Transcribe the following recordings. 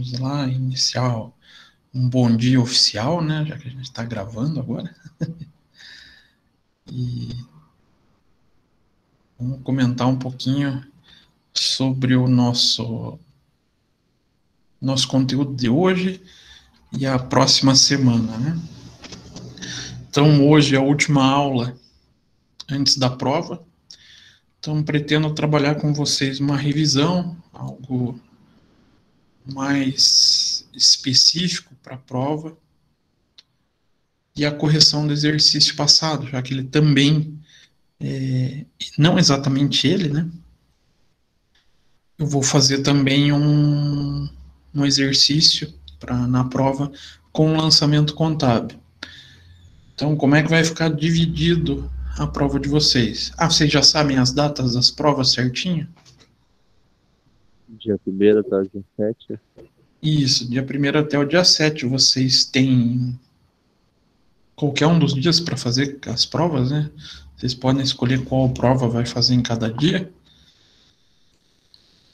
Vamos lá iniciar um bom dia oficial, né? Já que a gente está gravando agora. E vamos comentar um pouquinho sobre o nosso conteúdo de hoje e a próxima semana, né? Então, hoje é a última aula antes da prova. Então, pretendo trabalhar com vocês uma revisão, algo mais específico para a prova, e a correção do exercício passado, já que ele também, não exatamente ele, né? Eu vou fazer também um exercício na prova com lançamento contábil. Então, como é que vai ficar dividido a prova de vocês? Ah, vocês já sabem as datas das provas certinho? Dia 1º até o dia 7. Isso, dia 1º até o dia 7, vocês têm qualquer um dos dias para fazer as provas, né? Vocês podem escolher qual prova vai fazer em cada dia.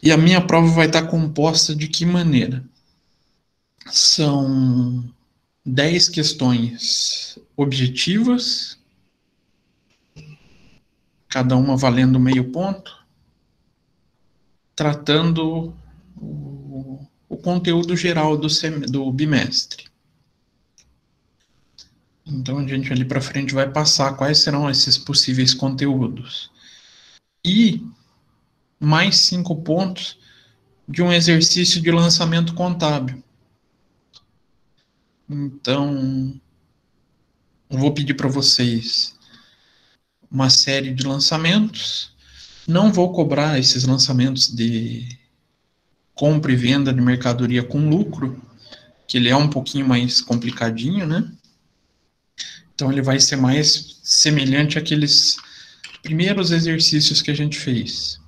E a minha prova vai estar composta de que maneira? São 10 questões objetivas, cada uma valendo meio ponto, tratando o conteúdo geral do bimestre. Então a gente ali para frente vai passar quais serão esses possíveis conteúdos. E mais 5 pontos de um exercício de lançamento contábil. Então, eu vou pedir para vocês uma série de lançamentos. Não vou cobrar esses lançamentos de compra e venda de mercadoria com lucro, que ele é um pouquinho mais complicadinho, né? Então, ele vai ser mais semelhante àqueles primeiros exercícios que a gente fez.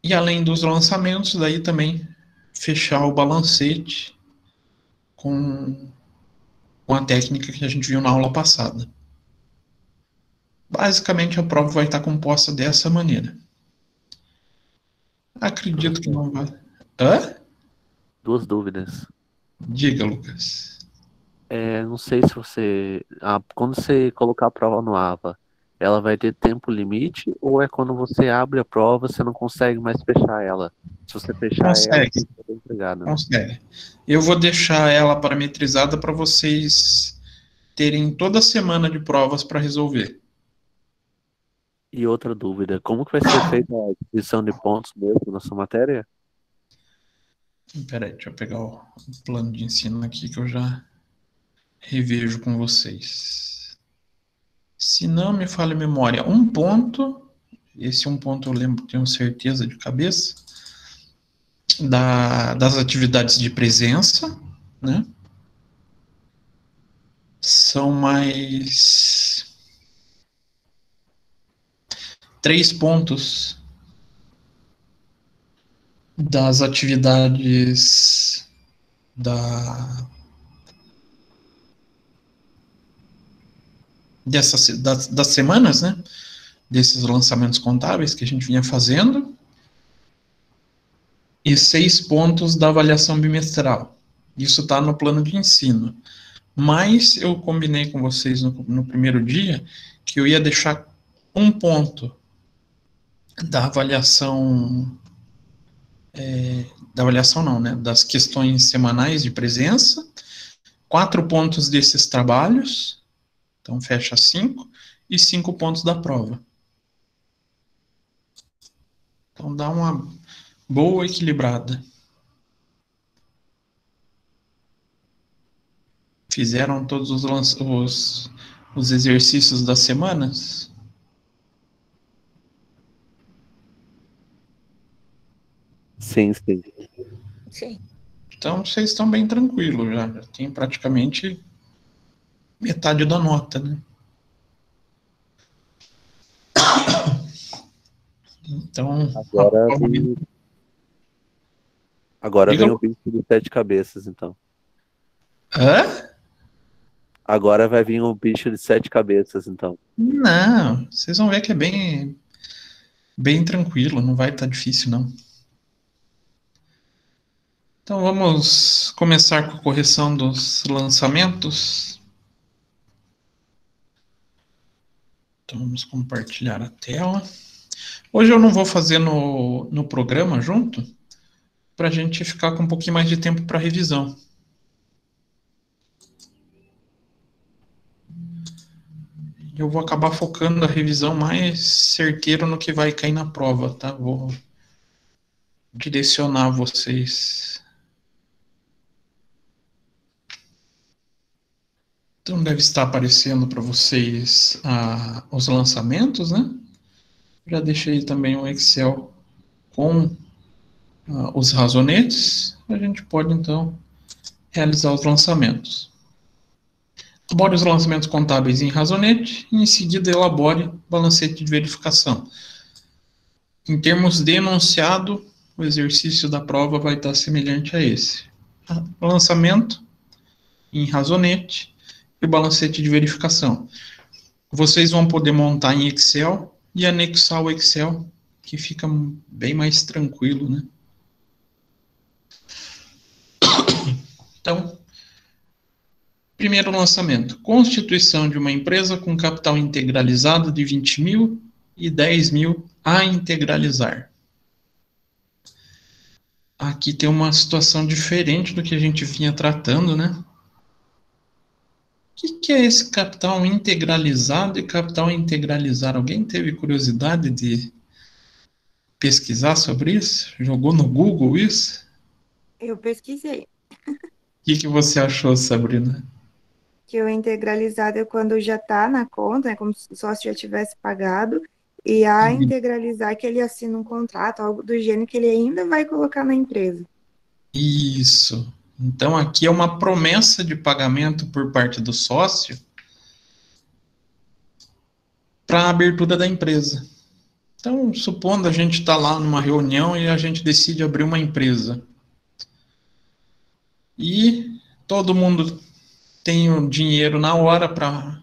E além dos lançamentos, daí também fechar o balancete com a técnica que a gente viu na aula passada. Basicamente, a prova vai estar composta dessa maneira. Acredito que não vai. Hã? Duas dúvidas. Diga, Lucas. Não sei se você. Quando você colocar a prova no AVA, ela vai ter tempo limite ou é quando você abre a prova você não consegue mais fechar ela? Se você fechar ela, Consegue, tem que ser entregada, né? consegue. Eu vou deixar ela parametrizada para vocês terem toda semana de provas para resolver. E outra dúvida, como que vai ser feita a distribuição de pontos mesmo na sua matéria? Peraí, deixa eu pegar o plano de ensino aqui que eu já revejo com vocês. Se não me falha a memória, um ponto, esse um ponto eu lembro, tenho certeza de cabeça, das atividades de presença, né? São mais 3 pontos das atividades das semanas, né? Desses lançamentos contábeis que a gente vinha fazendo, e 6 pontos da avaliação bimestral. Isso está no plano de ensino. Mas eu combinei com vocês no primeiro dia que eu ia deixar um ponto da avaliação, não, né? Das questões semanais de presença, 4 pontos desses trabalhos, então fecha 5, e 5 pontos da prova. Então dá uma boa equilibrada. Fizeram todos os exercícios das semanas? Sim, sim. Sim. Então vocês estão bem tranquilos já tem praticamente metade da nota, né? Então, Agora vem o bicho de 7 cabeças, então. Hã? Agora vai vir o bicho de 7 cabeças, então. Não, vocês vão ver que é bem tranquilo, não vai estar difícil, não. Então vamos começar com a correção dos lançamentos. Então vamos compartilhar a tela. Hoje eu não vou fazer no programa junto, para a gente ficar com um pouquinho mais de tempo para revisão. Eu vou acabar focando a revisão mais certeira no que vai cair na prova, tá? Vou direcionar vocês. Então deve estar aparecendo para vocês os lançamentos, né? Já deixei também um Excel com os razonetes. A gente pode então realizar os lançamentos. Elabore os lançamentos contábeis em razonete e em seguida elabore o balancete de verificação. Em termos de enunciado, o exercício da prova vai estar semelhante a esse. Lançamento em razonete e o balancete de verificação. Vocês vão poder montar em Excel e anexar o Excel, que fica bem mais tranquilo, né? Então, primeiro lançamento. Constituição de uma empresa com capital integralizado de 20 mil e 10 mil a integralizar. Aqui tem uma situação diferente do que a gente vinha tratando, né? O que é esse capital integralizado e capital integralizar? Alguém teve curiosidade de pesquisar sobre isso? Jogou no Google isso? Eu pesquisei O que você achou, Sabrina? que o integralizado é quando já está na conta, é como se o sócio já tivesse pagado, e a integralizar que ele assina um contrato, algo do gênero que ele ainda vai colocar na empresa. Isso. Então, aqui é uma promessa de pagamento por parte do sócio para a abertura da empresa. Então, supondo a gente está lá numa reunião e a gente decide abrir uma empresa. E todo mundo tem o dinheiro na hora para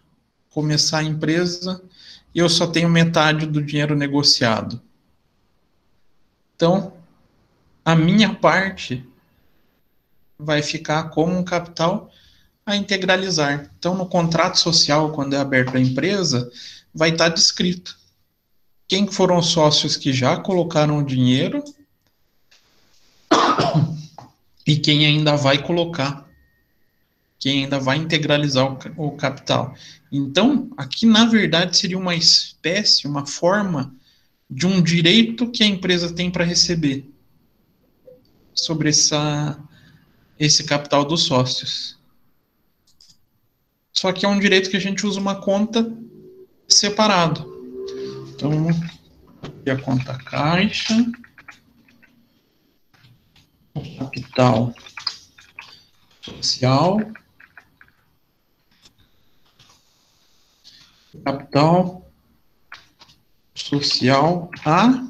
começar a empresa e eu só tenho metade do dinheiro negociado. Então, a minha parte vai ficar como um capital a integralizar. Então, no contrato social, quando é aberto a empresa, vai estar descrito quem foram os sócios que já colocaram o dinheiro e quem ainda vai colocar, quem ainda vai integralizar o capital. Então, aqui, na verdade, seria uma espécie, uma forma de um direito que a empresa tem para receber sobre esse capital dos sócios. Só que é um direito que a gente usa uma conta separado. Então, aqui a conta caixa, capital social, capital social a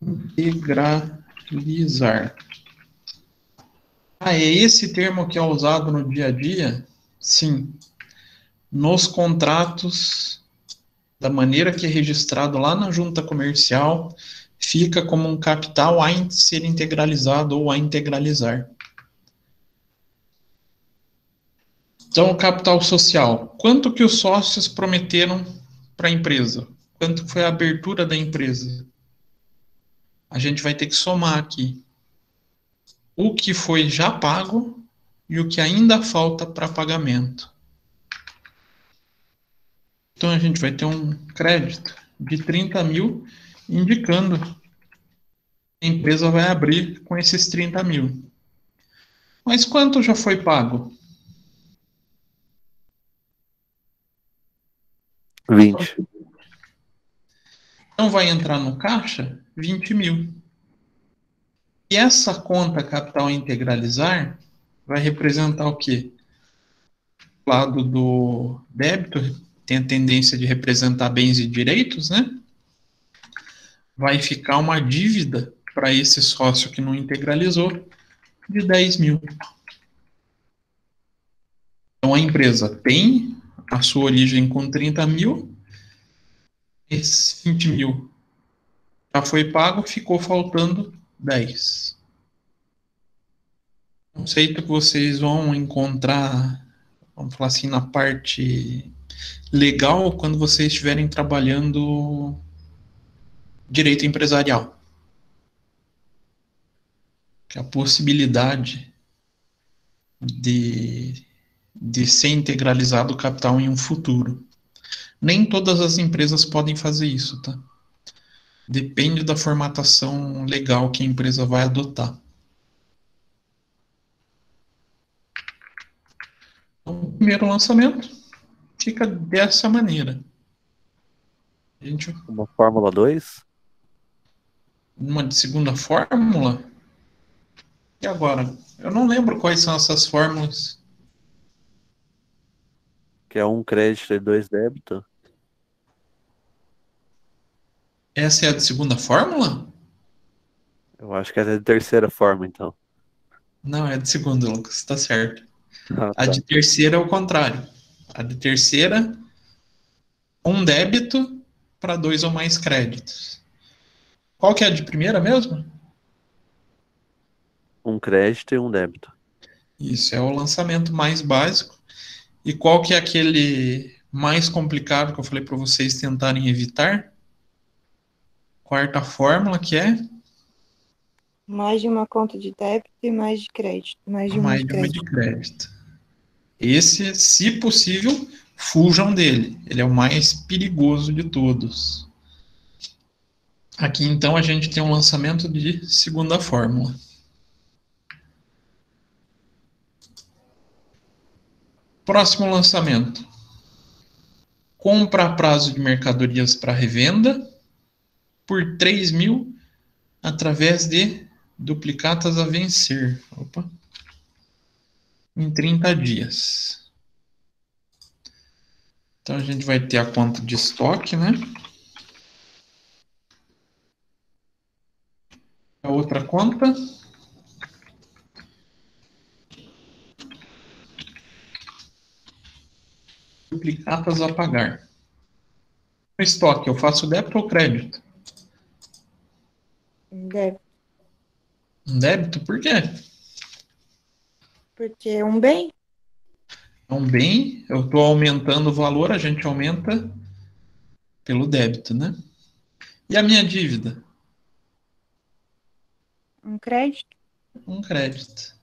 integralizar. É esse termo que é usado no dia a dia? Sim. Nos contratos, da maneira que é registrado lá na junta comercial, fica como um capital a ser integralizado ou a integralizar. Então, o capital social. Quanto que os sócios prometeram para a empresa? Quanto foi a abertura da empresa? A gente vai ter que somar aqui o que foi já pago e o que ainda falta para pagamento. Então, a gente vai ter um crédito de 30 mil, indicando que a empresa vai abrir com esses 30 mil. Mas quanto já foi pago? 20. Então, vai entrar no caixa 20 mil. E essa conta capital integralizar vai representar o quê? O lado do débito tem a tendência de representar bens e direitos, né? Vai ficar uma dívida para esse sócio que não integralizou de 10 mil. Então, a empresa tem a sua origem com 30 mil, esses 20 mil já foi pago, ficou faltando 10. conceito que vocês vão encontrar, vamos falar assim, na parte legal quando vocês estiverem trabalhando direito empresarial. Que a possibilidade de ser integralizado o capital em um futuro. Nem todas as empresas podem fazer isso, tá? Depende da formatação legal que a empresa vai adotar. Então, o primeiro lançamento fica dessa maneira. A gente, Uma Fórmula 2? uma de segunda fórmula. E agora? Eu não lembro quais são essas fórmulas. Que é um crédito e 2 débito? Essa é a de segunda fórmula? Eu acho que é de terceira forma, então. Não, é de segunda, Lucas, tá certo. Ah, A tá. de terceira é o contrário. A de terceira, um débito para 2 ou mais créditos. Qual que é a de primeira mesmo? Um crédito e um débito. Isso, é o lançamento mais básico. E qual que é aquele mais complicado que eu falei para vocês tentarem evitar? Quarta fórmula, que é Mais de uma conta de débito e mais de crédito. Mais de uma mais de de uma de crédito. crédito. Esse, se possível, fujam dele. Ele é o mais perigoso de todos. Aqui, então, a gente tem um lançamento de segunda fórmula. Próximo lançamento. Compra a prazo de mercadorias para revenda por 3.000 através de duplicatas a vencer. Opa. Em 30 dias. Então, a gente vai ter a conta de estoque, né? A outra conta. Duplicatas a pagar. No estoque, eu faço débito ou crédito? Débito. Um débito, por quê? Porque é um bem. É um bem, eu estou aumentando o valor, a gente aumenta pelo débito, né? E a minha dívida? Um crédito. Um crédito.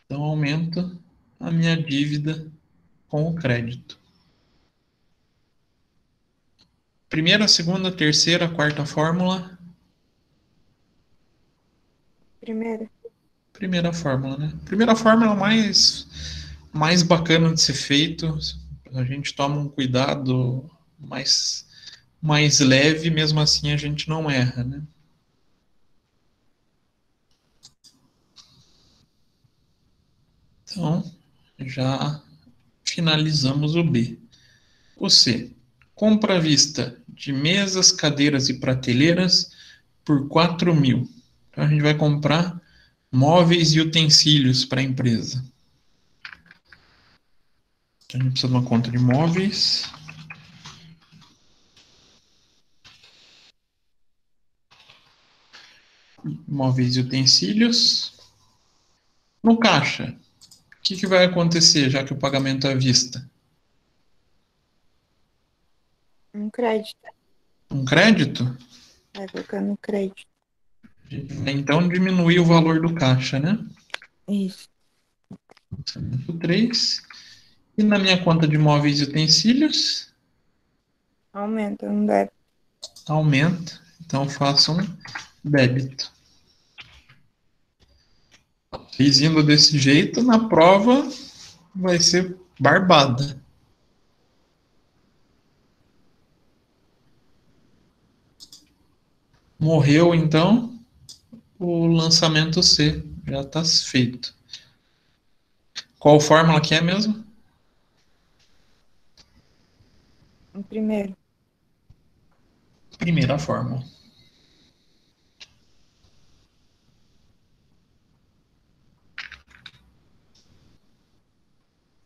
Então, aumento a minha dívida com o crédito. Primeira, segunda, terceira, quarta fórmula. Primeiro. Primeira fórmula, né? Primeira fórmula é o mais bacana de ser feito. A gente toma um cuidado mais leve, mesmo assim a gente não erra, né? Então, já finalizamos o B. O C. Compra à vista de mesas, cadeiras e prateleiras por 4.000. Então, a gente vai comprar móveis e utensílios para a empresa. Então, a gente precisa de uma conta de móveis. Móveis e utensílios. No caixa, o que vai acontecer, já que o pagamento é à vista? Um crédito. Um crédito? Vai colocar no crédito. Então, diminuir o valor do caixa, né? Isso. 3. E na minha conta de móveis e utensílios, Aumenta um débito. aumenta. Então, faço um débito. Fiz indo desse jeito, na prova vai ser barbada. Morreu, então, o lançamento C. Já está feito. Qual fórmula que é mesmo? Um primeiro. Primeira fórmula.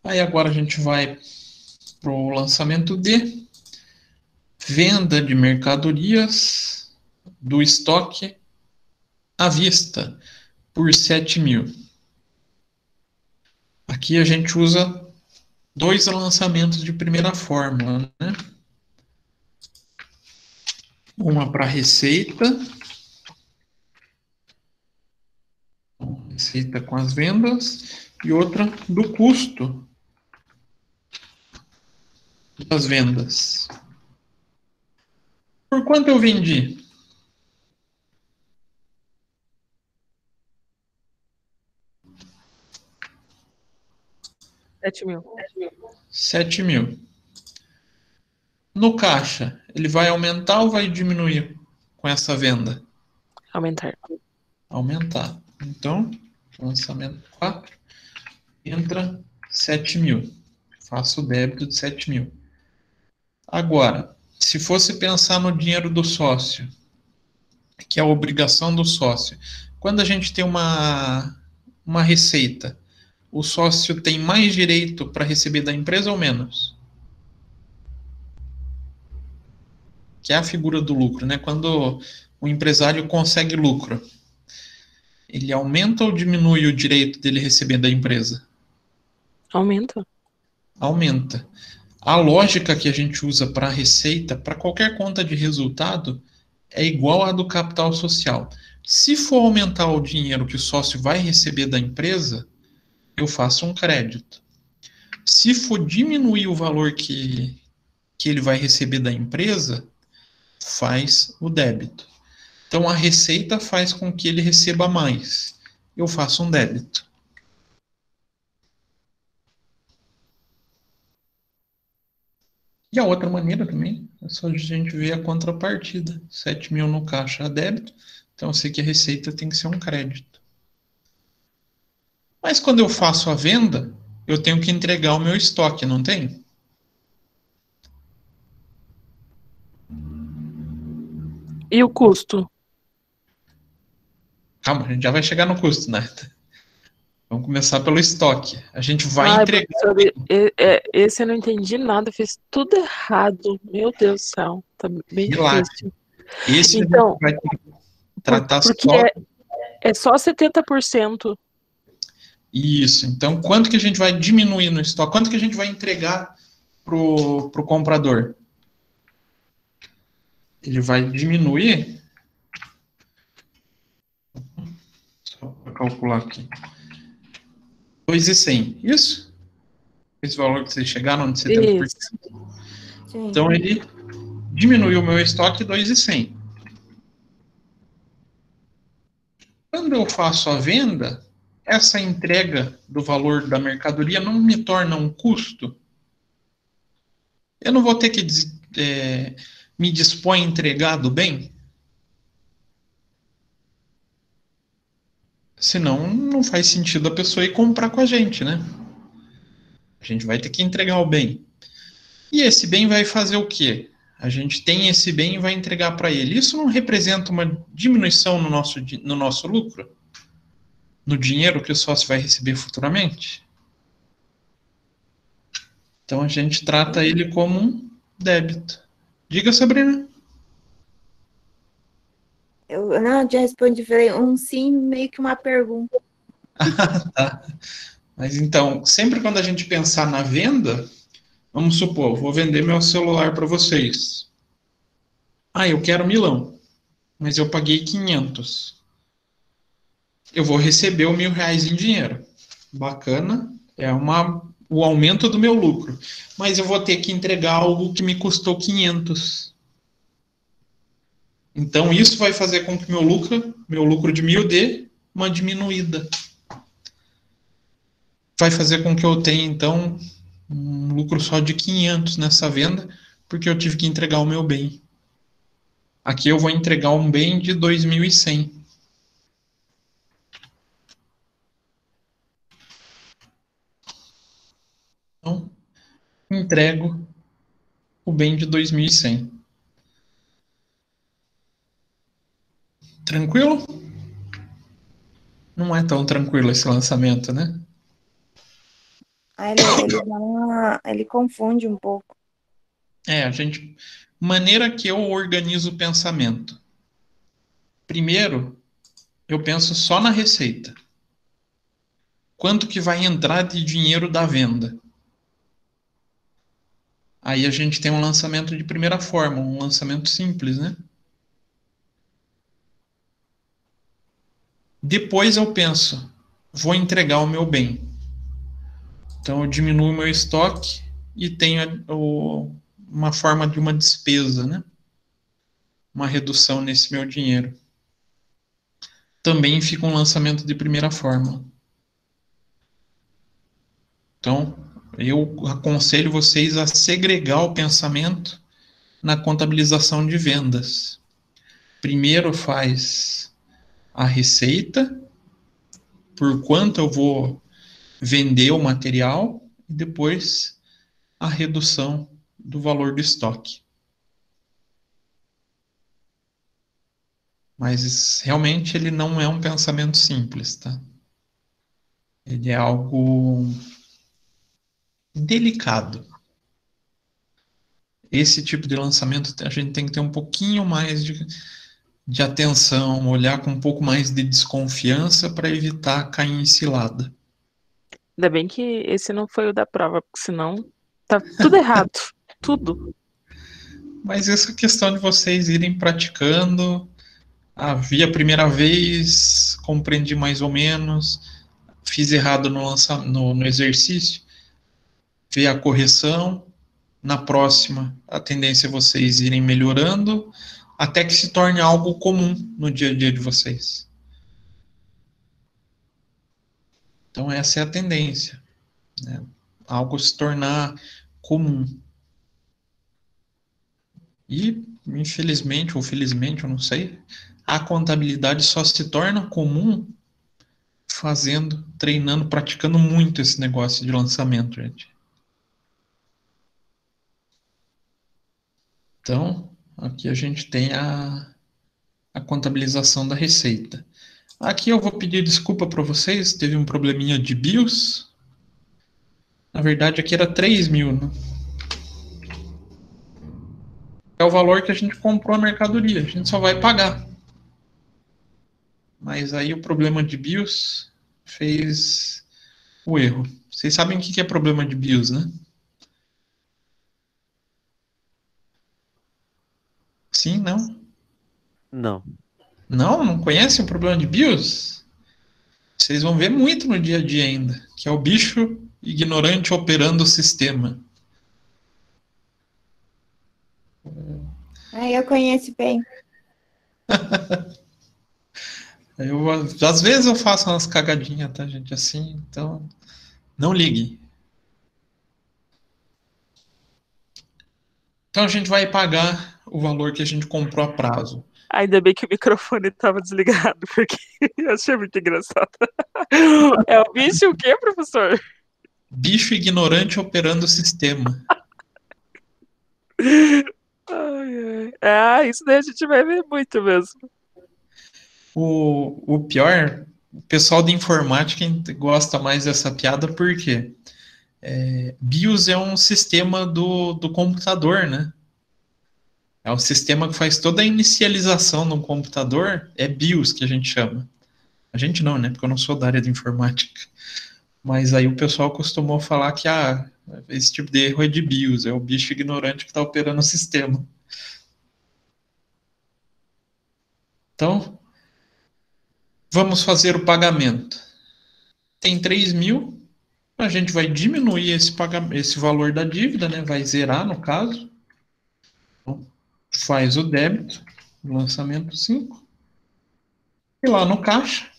Aí agora a gente vai para o lançamento D. Venda de mercadorias do estoque à vista por 7 mil. Aqui a gente usa 2 lançamentos de primeira fórmula, né? Uma para receita com as vendas, e outra do custo das vendas. Por quanto eu vendi? 7 mil. 7 mil. No caixa, ele vai aumentar ou vai diminuir com essa venda? Aumentar. Aumentar. Então, lançamento 4, entra 7 mil. Faço o débito de 7 mil. Agora, se fosse pensar no dinheiro do sócio, que é a obrigação do sócio, quando a gente tem uma receita, o sócio tem mais direito para receber da empresa ou menos? Que é a figura do lucro, né? Quando o empresário consegue lucro, ele aumenta ou diminui o direito dele receber da empresa? Aumenta. Aumenta. A lógica que a gente usa para a receita, para qualquer conta de resultado, é igual à do capital social. Se for aumentar o dinheiro que o sócio vai receber da empresa, eu faço um crédito. Se for diminuir o valor que ele vai receber da empresa, faz o débito. Então a receita faz com que ele receba mais. Eu faço um débito. E a outra maneira também é só a gente ver a contrapartida. 7 mil no caixa a débito, então eu sei que a receita tem que ser um crédito. Mas quando eu faço a venda, eu tenho que entregar o meu estoque, não tem? E o custo? Calma, a gente já vai chegar no custo, né? Vamos começar pelo estoque. A gente vai entregar. Professor, esse eu não entendi nada, fiz tudo errado. Meu Deus do céu, tá bem Relaxa. difícil. Esse Então, a gente vai tratar porque só. é só 70%. Isso. Então, quanto que a gente vai diminuir no estoque? Quanto que a gente vai entregar pro comprador? Ele vai diminuir. Só para calcular aqui. 2.100. Isso? Esse valor que vocês chegaram de 70%. Isso. Sim. Então, ele diminuiu o meu estoque 2.100. Quando eu faço a venda, essa entrega do valor da mercadoria não me torna um custo. Eu não vou ter que me dispor a entregar do bem? Senão, não faz sentido a pessoa ir comprar com a gente, né? A gente vai ter que entregar o bem. E esse bem vai fazer o quê? A gente tem esse bem e vai entregar para ele. Isso não representa uma diminuição no nosso lucro? No dinheiro que o sócio vai receber futuramente? Então a gente trata ele como um débito. Diga, Sabrina. Eu não, já respondi, falei um sim, meio que uma pergunta. Tá. Mas então, sempre quando a gente pensar na venda, vamos supor, vou vender meu celular para vocês. Ah, eu quero milão, mas eu paguei 500. Eu vou receber o R$ 1.000 em dinheiro. Bacana, o aumento do meu lucro. Mas eu vou ter que entregar algo que me custou 500. Então isso vai fazer com que meu lucro de 1.000 dê uma diminuída. Vai fazer com que eu tenha, então, um lucro só de 500 nessa venda, porque eu tive que entregar o meu bem. Aqui eu vou entregar um bem de 2.100. Então, entrego o bem de 2.100. Tranquilo? Não é tão tranquilo esse lançamento, né? Ele confunde um pouco. Maneira que eu organizo o pensamento. Primeiro, eu penso só na receita. Quanto que vai entrar de dinheiro da venda? Aí a gente tem um lançamento de primeira forma, um lançamento simples, né? Depois eu penso, vou entregar o meu bem. Então eu diminuo o meu estoque e tenho uma forma de uma despesa, né? Uma redução nesse meu dinheiro. Também fica um lançamento de primeira forma. Então, eu aconselho vocês a segregar o pensamento na contabilização de vendas. Primeiro faz a receita, por quanto eu vou vender o material, e depois a redução do valor do estoque. Mas realmente ele não é um pensamento simples, tá? Ele é algo delicado. Esse tipo de lançamento a gente tem que ter um pouquinho mais de atenção, olhar com um pouco mais de desconfiança para evitar cair em cilada. Ainda bem que esse não foi o da prova, porque senão tá tudo errado. Tudo. Mas essa questão de vocês irem praticando, vi a primeira vez, compreendi mais ou menos, fiz errado no exercício, ver a correção, na próxima a tendência é vocês irem melhorando, até que se torne algo comum no dia a dia de vocês. Então essa é a tendência, né? Algo se tornar comum. E, infelizmente ou felizmente, eu não sei, a contabilidade só se torna comum fazendo, treinando, praticando muito esse negócio de lançamento, gente. Então, aqui a gente tem a contabilização da receita. Aqui eu vou pedir desculpa para vocês, teve um probleminha de BIOS. Na verdade, aqui era 3.000, né? É o valor que a gente comprou a mercadoria, a gente só vai pagar. Mas aí o problema de BIOS fez o erro. Vocês sabem o que é problema de BIOS, né? Sim, não? Não. Não, não conhecem o problema de BIOS? Vocês vão ver muito no dia a dia ainda, que é o bicho ignorante operando o sistema. Aí eu conheço bem. Às vezes eu faço umas cagadinhas, tá, gente? Assim, então não ligue. Então a gente vai pagar o valor que a gente comprou a prazo. Ainda bem que o microfone estava desligado, porque eu achei muito engraçado. É o bicho o quê, professor? Bicho ignorante operando o sistema. Ai, ai. Ah, isso daí a gente vai ver muito mesmo. O pior, o pessoal de informática gosta mais dessa piada porque BIOS é um sistema do computador, né? É o sistema que faz toda a inicialização no computador, é BIOS que a gente chama. A gente não, né? Porque eu não sou da área de informática. Mas aí o pessoal costumou falar que esse tipo de erro é de BIOS, é o bicho ignorante que está operando o sistema. Então, vamos fazer o pagamento. Tem 3.000, a gente vai diminuir esse valor da dívida, né? Vai zerar no caso. Então, faz o débito, lançamento 5. E lá no caixa,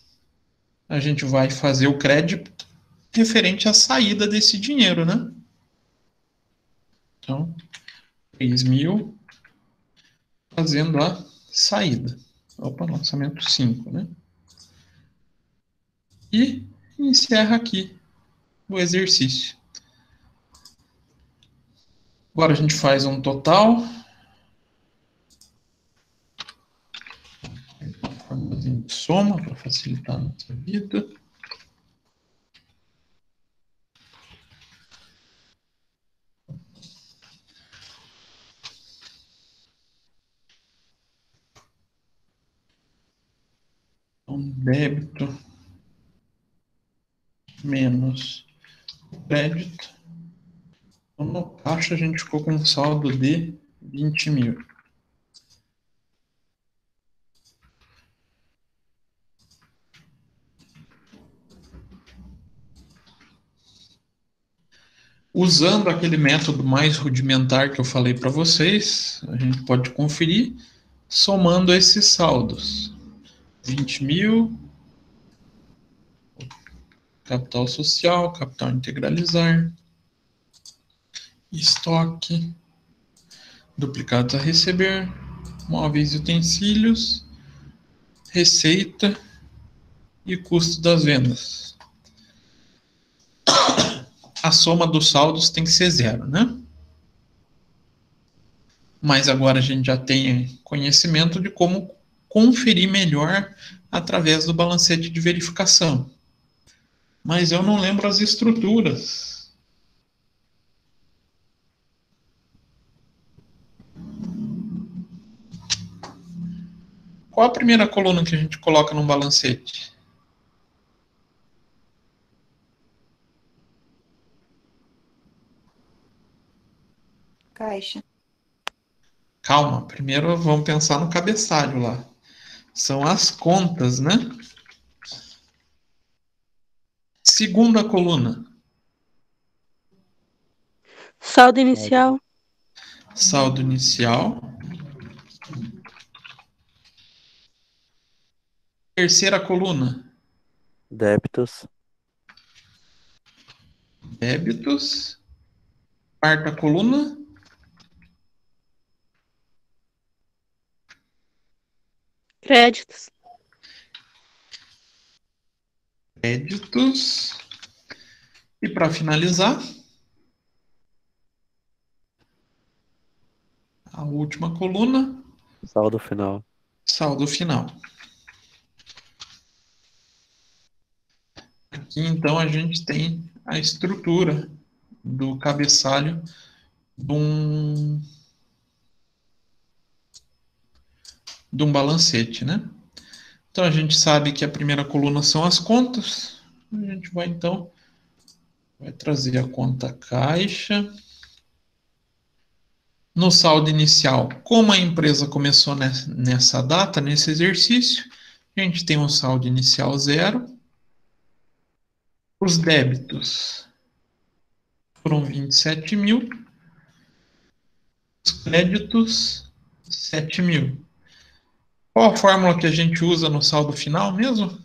a gente vai fazer o crédito referente à saída desse dinheiro, né? Então, 3.000 fazendo a saída. Opa, lançamento 5, né? E encerra aqui o exercício. Agora a gente faz um total. Formazinho de soma para facilitar a nossa vida. Débito menos crédito. Então, no caixa a gente ficou com um saldo de 20 mil. Usando aquele método mais rudimentar que eu falei para vocês, a gente pode conferir somando esses saldos. 20 mil, capital social, capital integralizar, estoque, duplicados a receber, móveis e utensílios, receita e custo das vendas. A soma dos saldos tem que ser zero, né? Mas agora a gente já tem conhecimento de como conferir melhor através do balancete de verificação. Mas eu não lembro as estruturas. Qual a primeira coluna que a gente coloca no balancete? Caixa. Calma, primeiro vamos pensar no cabeçalho lá. São as contas, né? Segunda coluna. Saldo inicial. Saldo inicial. Terceira coluna. Débitos. Débitos. Quarta coluna. Créditos. Créditos. E para finalizar, a última coluna, Saldo final. saldo final. Aqui então a gente tem a estrutura do cabeçalho de um balancete, né? Então a gente sabe que a primeira coluna são as contas. A gente vai então trazer a conta caixa. No saldo inicial, como a empresa começou nessa data, nesse exercício, a gente tem um saldo inicial zero. Os débitos foram 27 mil. Os créditos, 7 mil. Qual a fórmula que a gente usa no saldo final mesmo?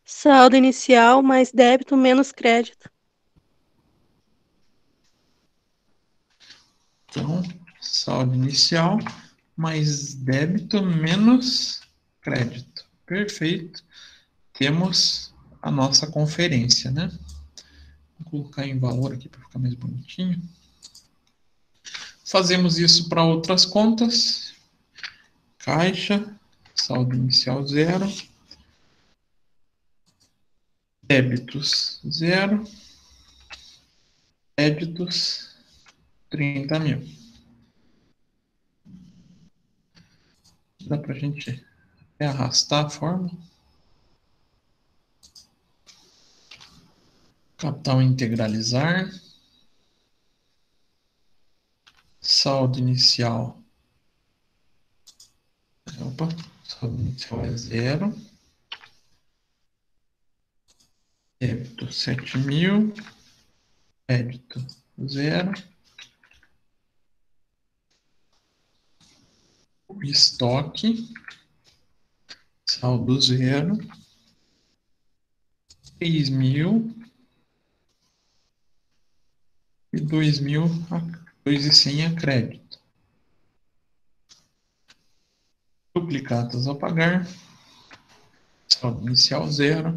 Saldo inicial mais débito menos crédito. Então, saldo inicial mais débito menos crédito. Perfeito. Temos a nossa conferência, né? Vou colocar em valor aqui para ficar mais bonitinho. Fazemos isso para outras contas. Caixa, saldo inicial zero. Débitos zero. Créditos 30 mil. Dá para a gente arrastar a fórmula. Capital integralizar. Saldo inicial. Opa, saldo inicial é zero. Débito 7 mil. Crédito zero. Estoque. Saldo zero. 3 mil. E 2.100 a crédito. Duplicatas a pagar. Saldo inicial zero.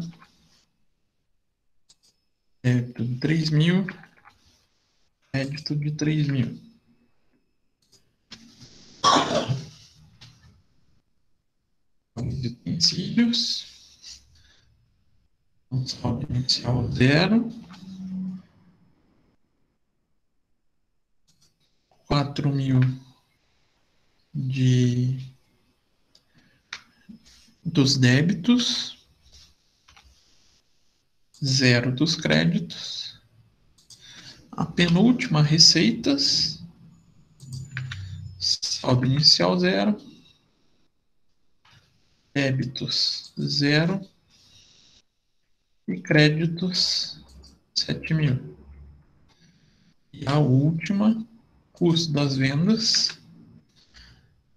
Débito de 3 mil. Crédito de 3 mil. Utensílios. Saldo inicial zero. 4 mil dos débitos, 0 dos créditos. A penúltima, receitas, saldo inicial 0, débitos 0 e créditos 7.000. E a última, custo das vendas,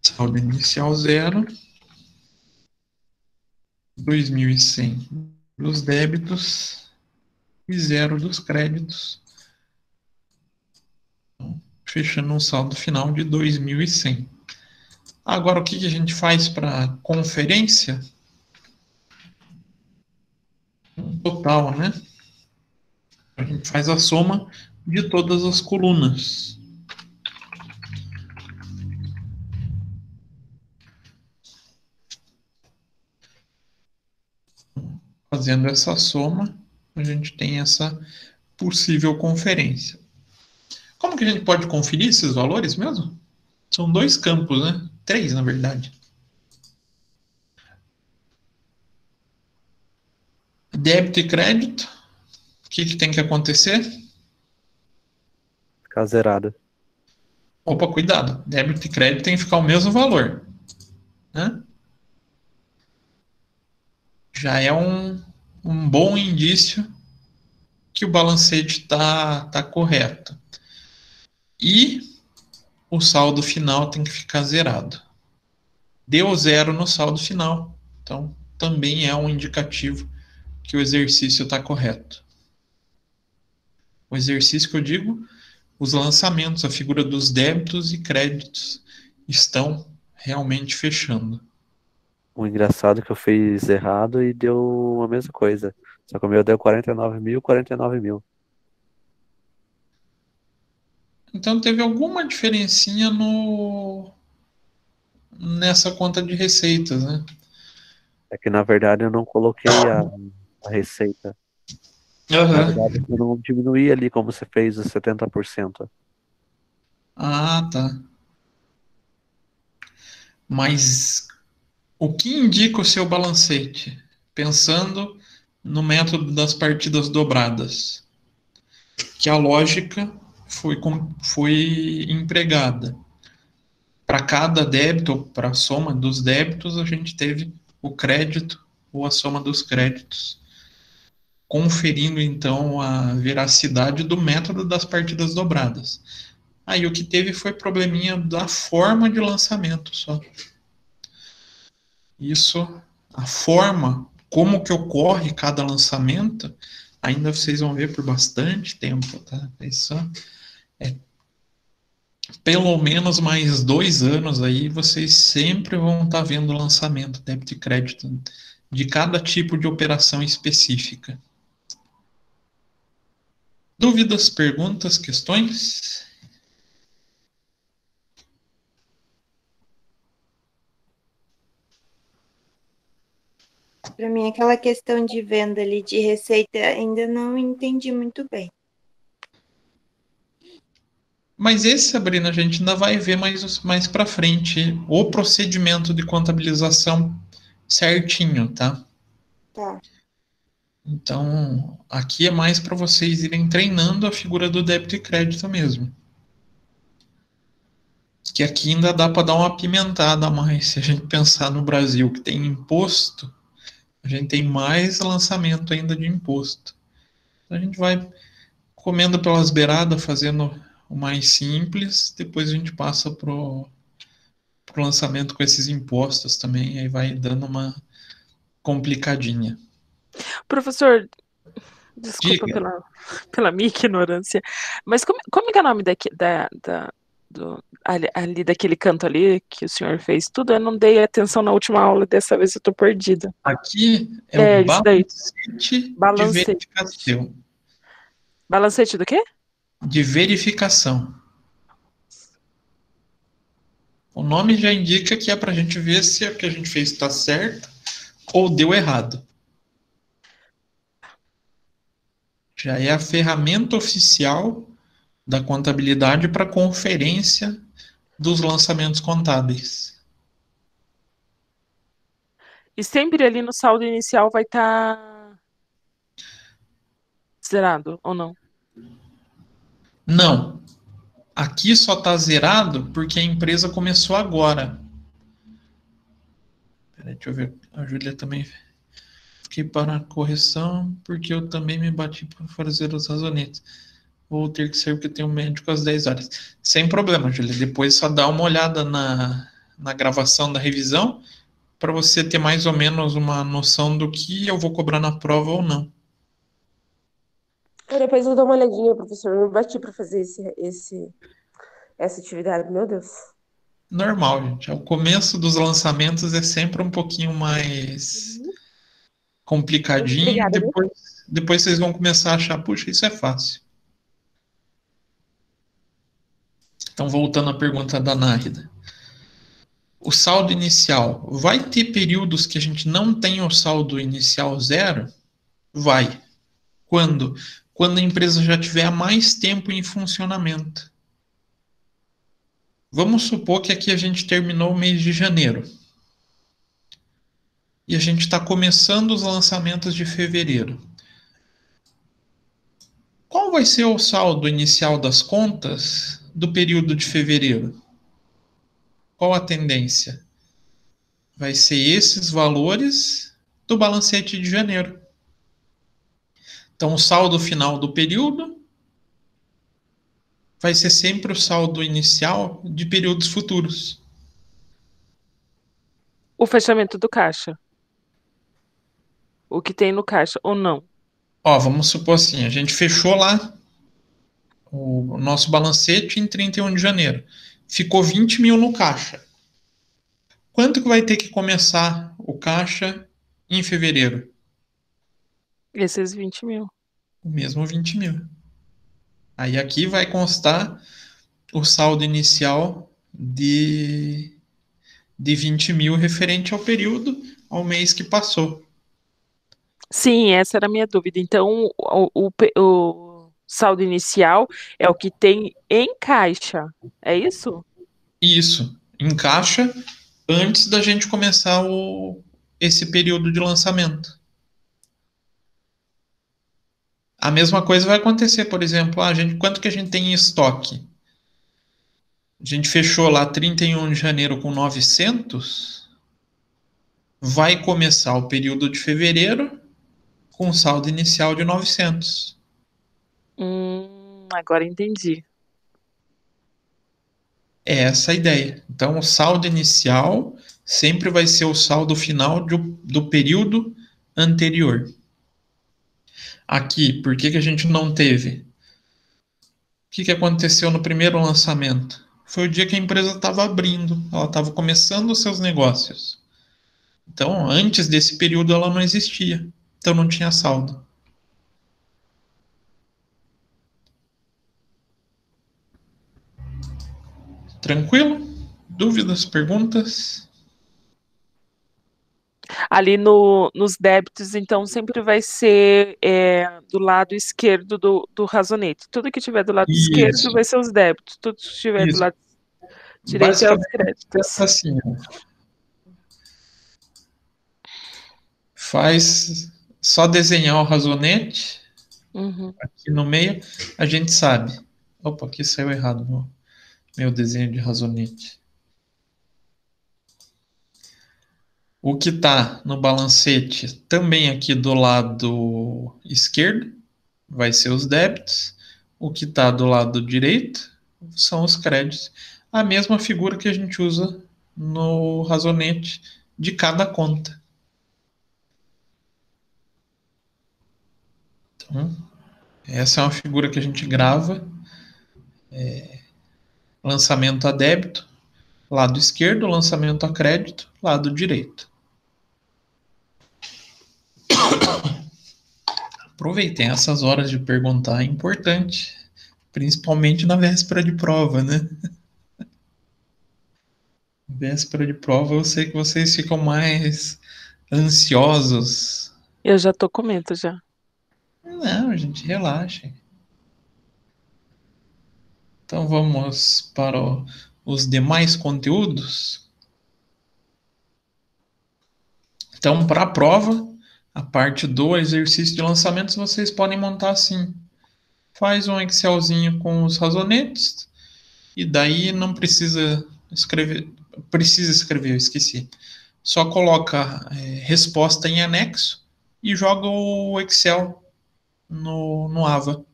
saldo inicial 0, 2.100 dos débitos e 0 dos créditos, fechando um saldo final de 2.100. Agora, o que a gente faz para conferência? Total, né? A gente faz a soma de todas as colunas. Fazendo essa soma, a gente tem essa possível conferência. Como que a gente pode conferir esses valores mesmo? São 2 campos, né? 3, na verdade. Débito e crédito. O que tem que acontecer? Ficar zerado. Opa, cuidado. Débito e crédito tem que ficar o mesmo valor, né? Já é um bom indício que o balancete está correto. E o saldo final tem que ficar zerado. Deu 0 no saldo final, então também é um indicativo que o exercício está correto. O exercício que eu digo, os lançamentos, a figura dos débitos e créditos estão realmente fechando. O engraçado é que eu fiz errado e deu a mesma coisa. Só que o meu deu 49.000, 49.000. Então teve alguma diferencinha nessa conta de receitas, né? É que na verdade eu não coloquei a receita. Na verdade, eu não diminuí ali como você fez os 70%. Ah, tá. Mas o que indica o seu balancete? Pensando no método das partidas dobradas, que a lógica foi empregada. Para cada débito, ou para a soma dos débitos, a gente teve o crédito ou a soma dos créditos, conferindo então a veracidade do método das partidas dobradas. Aí o que teve foi probleminha da forma de lançamento só. Isso, a forma, como que ocorre cada lançamento, ainda vocês vão ver por bastante tempo, tá? Isso é pelo menos mais 2 anos aí, vocês sempre vão estar vendo o lançamento, débito e crédito, de cada tipo de operação específica. Dúvidas, perguntas, questões? Para mim, aquela questão de venda ali de receita ainda não entendi muito bem. Mas esse, Sabrina, a gente ainda vai ver mais para frente o procedimento de contabilização certinho, tá? Tá. Então, aqui é mais para vocês irem treinando a figura do débito e crédito mesmo. Que aqui ainda dá para dar uma apimentada a mais. Se a gente pensar no Brasil que tem imposto, a gente tem mais lançamento ainda de imposto. Então, a gente vai comendo pelas beiradas, fazendo o mais simples, depois a gente passa pro lançamento com esses impostos também, aí vai dando uma complicadinha. Professor, desculpa Diga. pela minha ignorância, mas como que é o nome ali daquele canto ali que o senhor fez tudo? Eu não dei atenção na última aula, dessa vez eu tô perdida. Aqui é o isso daí. balancete de verificação. Balancete do quê? De verificação. O nome já indica que é para a gente ver se o que a gente fez está certo ou deu errado. Já é a ferramenta oficial da contabilidade para conferência dos lançamentos contábeis. E sempre ali no saldo inicial vai estar zerado, ou não? Não. Aqui só está zerado porque a empresa começou agora. Peraí, deixa eu ver. A Júlia também. Fiquei para a correção porque eu também me bati para fazer os razonetes. Vou ter que sair porque tenho um médico às 10 horas. Sem problema, Júlia. Depois só dá uma olhada na gravação da revisão para você ter mais ou menos uma noção do que eu vou cobrar na prova ou não. Depois eu dou uma olhadinha, professor. Eu me bati para fazer essa atividade, meu Deus. Normal, gente. O começo dos lançamentos é sempre um pouquinho mais complicadinho e Obrigada, viu? depois vocês vão começar a achar, puxa, isso é fácil. Então, voltando à pergunta da Nárida. O saldo inicial, vai ter períodos que a gente não tem o saldo inicial zero? Vai. Quando? Quando a empresa já tiver mais tempo em funcionamento. Vamos supor que aqui a gente terminou o mês de janeiro. E a gente está começando os lançamentos de fevereiro. Qual vai ser o saldo inicial das contas do período de fevereiro? Qual a tendência? Vai ser esses valores do balancete de janeiro. Então, o saldo final do período vai ser sempre o saldo inicial de períodos futuros. O fechamento do caixa. O que tem no caixa, ou não? Ó, vamos supor assim, a gente fechou lá o nosso balancete em 31 de janeiro. Ficou 20 mil no caixa. Quanto que vai ter que começar o caixa em fevereiro? Esses 20 mil. O mesmo 20 mil. Aí aqui vai constar o saldo inicial de 20 mil referente ao período, ao mês que passou. Sim, essa era a minha dúvida. Então, o saldo inicial é o que tem em caixa, é isso? Isso, encaixa antes da gente começar esse período de lançamento. A mesma coisa vai acontecer, por exemplo, quanto que a gente tem em estoque? A gente fechou lá 31 de janeiro com 900, vai começar o período de fevereiro com saldo inicial de 900. Agora entendi. É essa a ideia. Então, o saldo inicial sempre vai ser o saldo final do período anterior. Aqui, por que a gente não teve? O que aconteceu no primeiro lançamento? Foi o dia que a empresa estava abrindo, ela estava começando os seus negócios. Então, antes desse período, ela não existia. Então, não tinha saldo. Tranquilo? Dúvidas, perguntas? Ali nos débitos, então, sempre vai ser do lado esquerdo do razonete. Tudo que tiver do lado esquerdo vai ser os débitos. Tudo que estiver do lado direito é os créditos. Assim, ó. Faz só desenhar o razonete. Aqui no meio, a gente sabe. Opa, aqui saiu errado meu desenho de razonete. O que está no balancete também aqui do lado esquerdo vai ser os débitos. O que está do lado direito são os créditos. A mesma figura que a gente usa no razonete de cada conta. Então, essa é uma figura que a gente grava. Lançamento a débito, lado esquerdo, lançamento a crédito, lado direito. Aproveitem essas horas de perguntar, é importante, principalmente na véspera de prova, né? Véspera de prova, eu sei que vocês ficam mais ansiosos. Eu já tô com medo já. Não, gente, relaxem. Então vamos para os demais conteúdos. Então, para a prova, a parte do exercício de lançamentos, vocês podem montar assim. Faz um Excelzinho com os razonetes, e daí não precisa escrever. Precisa escrever, eu esqueci. Só coloca resposta em anexo e joga o Excel no Ava.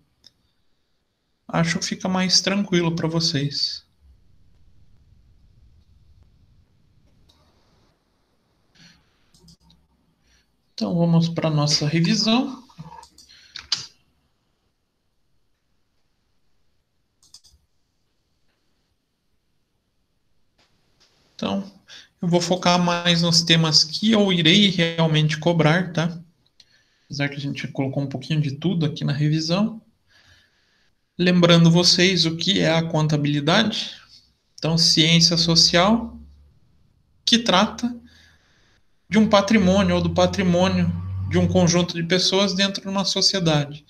Acho que fica mais tranquilo para vocês. Então vamos para a nossa revisão. Então, eu vou focar mais nos temas que eu irei realmente cobrar, tá? Apesar que a gente colocou um pouquinho de tudo aqui na revisão. Lembrando vocês o que é a contabilidade. Então, ciência social que trata de um patrimônio ou do patrimônio de um conjunto de pessoas dentro de uma sociedade.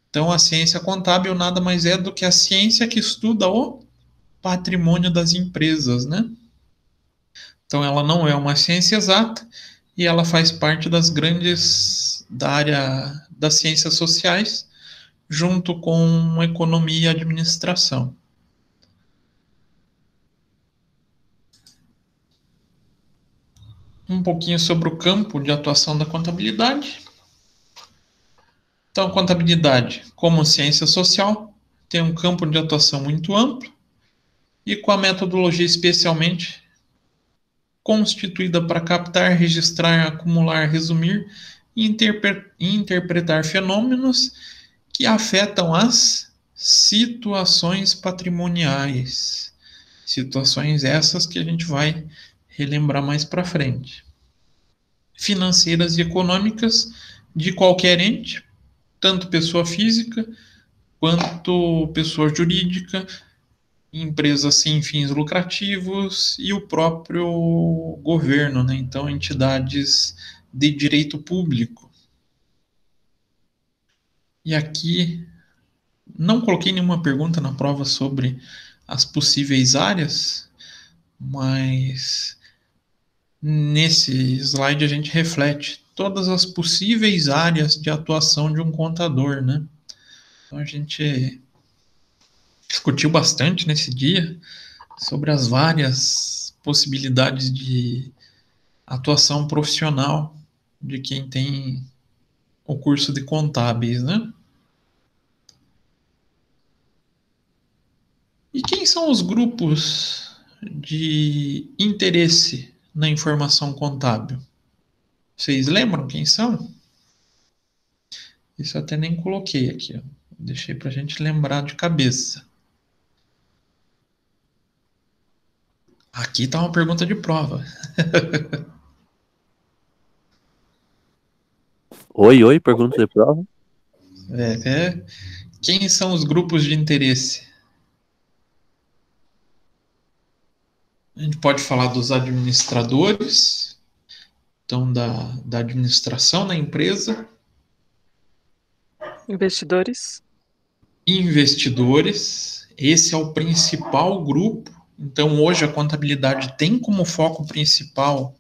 Então, a ciência contábil nada mais é do que a ciência que estuda o patrimônio das empresas, né? Então, ela não é uma ciência exata e ela faz parte das grandes da área das ciências sociais, junto com economia e administração. Um pouquinho sobre o campo de atuação da contabilidade. Então, contabilidade, como ciência social, tem um campo de atuação muito amplo e com a metodologia especialmente constituída para captar, registrar, acumular, resumir e interpretar fenômenos que afetam as situações patrimoniais. Situações essas que a gente vai relembrar mais para frente. Financeiras e econômicas de qualquer ente, tanto pessoa física quanto pessoa jurídica, empresas sem fins lucrativos e o próprio governo, né? Então, entidades de direito público. E aqui, não coloquei nenhuma pergunta na prova sobre as possíveis áreas, mas nesse slide a gente reflete todas as possíveis áreas de atuação de um contador, né? Então, a gente discutiu bastante nesse dia sobre as várias possibilidades de atuação profissional de quem tem o curso de contábeis, né? E quem são os grupos de interesse na informação contábil? Vocês lembram quem são? Isso eu até nem coloquei aqui, ó. Deixei para a gente lembrar de cabeça. Aqui está uma pergunta de prova. Oi, pergunta de prova? Quem são os grupos de interesse? A gente pode falar dos administradores, então da administração da empresa. Investidores. Investidores, esse é o principal grupo. Então, hoje a contabilidade tem como foco principal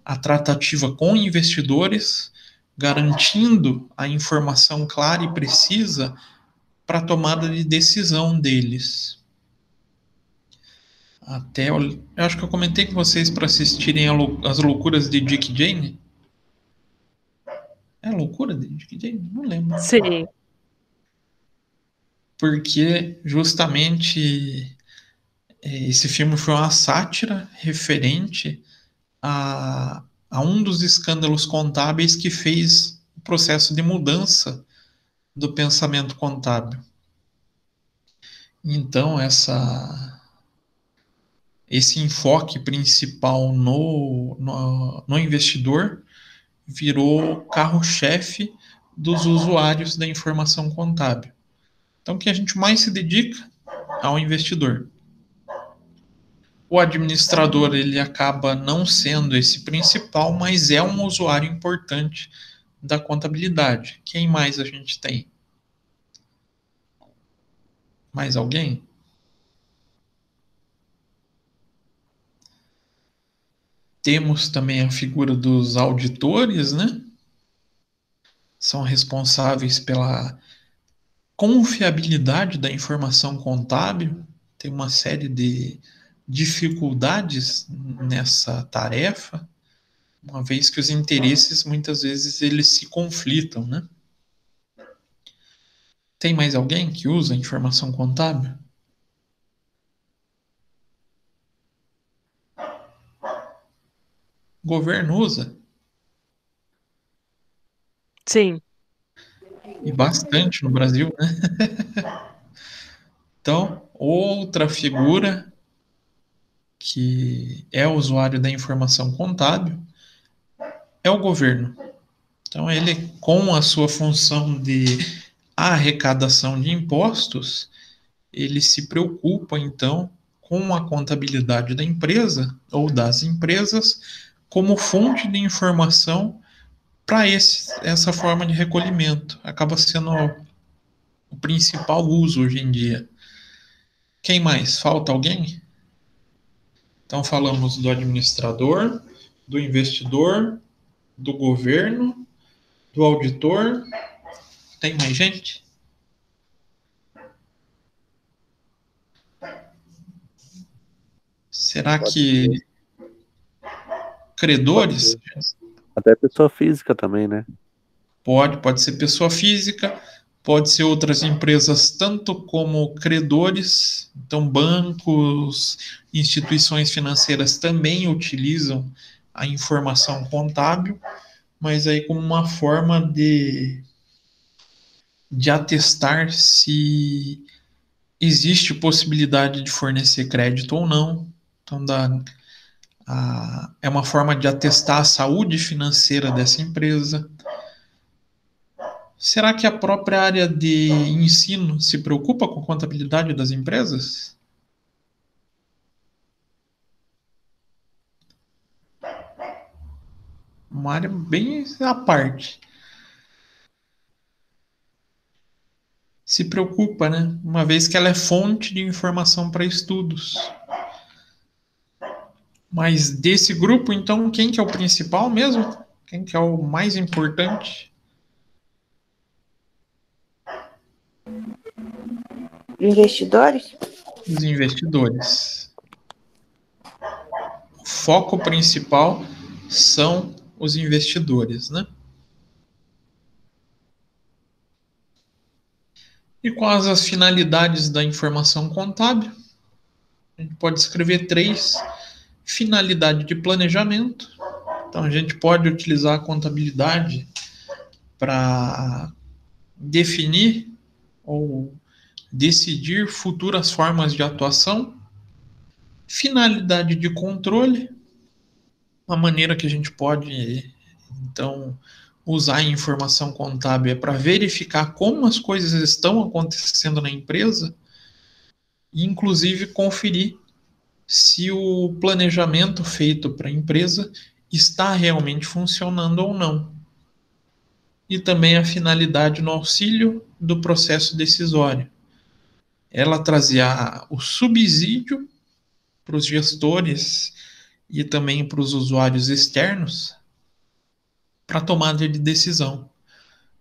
a tratativa com investidores, garantindo a informação clara e precisa para a tomada de decisão deles. Até eu acho que eu comentei com vocês para assistirem as loucuras de Dick e Jane. É a loucura de Dick e Jane? Não lembro. Sim. Porque justamente esse filme foi uma sátira referente a um dos escândalos contábeis que fez o processo de mudança do pensamento contábil. Então, esse enfoque principal no investidor virou carro-chefe dos usuários da informação contábil. Então, o que a gente mais se dedica ao investidor. O administrador, ele acaba não sendo esse principal, mas é um usuário importante da contabilidade. Quem mais a gente tem? Mais alguém? Temos também a figura dos auditores, né? São responsáveis pela confiabilidade da informação contábil. Tem uma série de dificuldades nessa tarefa, uma vez que os interesses muitas vezes eles se conflitam, né? Tem mais alguém que usa informação contábil? O governo usa? Sim. E bastante no Brasil, né? Então, outra figura que é usuário da informação contábil é o governo. Então, ele, com a sua função de arrecadação de impostos, ele se preocupa, então, com a contabilidade da empresa ou das empresas como fonte de informação para essa forma de recolhimento. Acaba sendo o principal uso hoje em dia. Quem mais? Falta alguém? Então, falamos do administrador, do investidor, do governo, do auditor. Tem mais gente? Será que credores? Até pessoa física também, né? Pode ser pessoa física, pode ser outras empresas, tanto como credores. Então, bancos, instituições financeiras também utilizam a informação contábil, mas aí como uma forma de atestar se existe possibilidade de fornecer crédito ou não. Então, é uma forma de atestar a saúde financeira dessa empresa. Será que a própria área de ensino se preocupa com a contabilidade das empresas? Uma área bem à parte. Se preocupa, né? Uma vez que ela é fonte de informação para estudos. Mas desse grupo, então, quem que é o principal mesmo? Quem que é o mais importante? Investidores? Os investidores. O foco principal são os investidores, né? E quais as finalidades da informação contábil? A gente pode escrever 3. Finalidade de planejamento. Então, a gente pode utilizar a contabilidade para definir ou decidir futuras formas de atuação. Finalidade de controle. Uma maneira que a gente pode, então, usar a informação contábil é para verificar como as coisas estão acontecendo na empresa e, inclusive, conferir se o planejamento feito para a empresa está realmente funcionando ou não. E também a finalidade no auxílio do processo decisório. Ela trazia o subsídio para os gestores e também para os usuários externos para a tomada de decisão.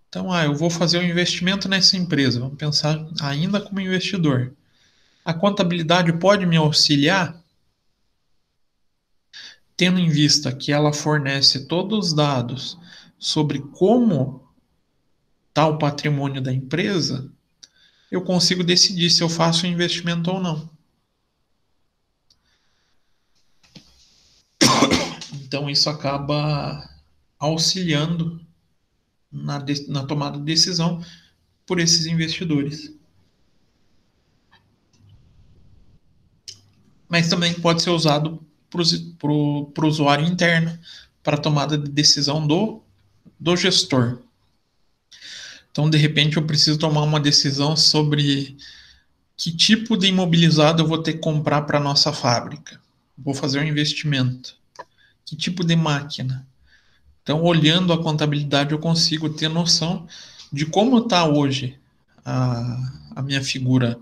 Então, eu vou fazer um investimento nessa empresa, vamos pensar ainda como investidor. A contabilidade pode me auxiliar? Tendo em vista que ela fornece todos os dados sobre como está o patrimônio da empresa, eu consigo decidir se eu faço um investimento ou não. Então, isso acaba auxiliando na tomada de decisão por esses investidores. Mas também pode ser usado para o usuário interno, para a tomada de decisão do gestor. Então, de repente, eu preciso tomar uma decisão sobre que tipo de imobilizado eu vou ter que comprar para a nossa fábrica. Vou fazer um investimento. Que tipo de máquina? Então, olhando a contabilidade, eu consigo ter noção de como está hoje a minha figura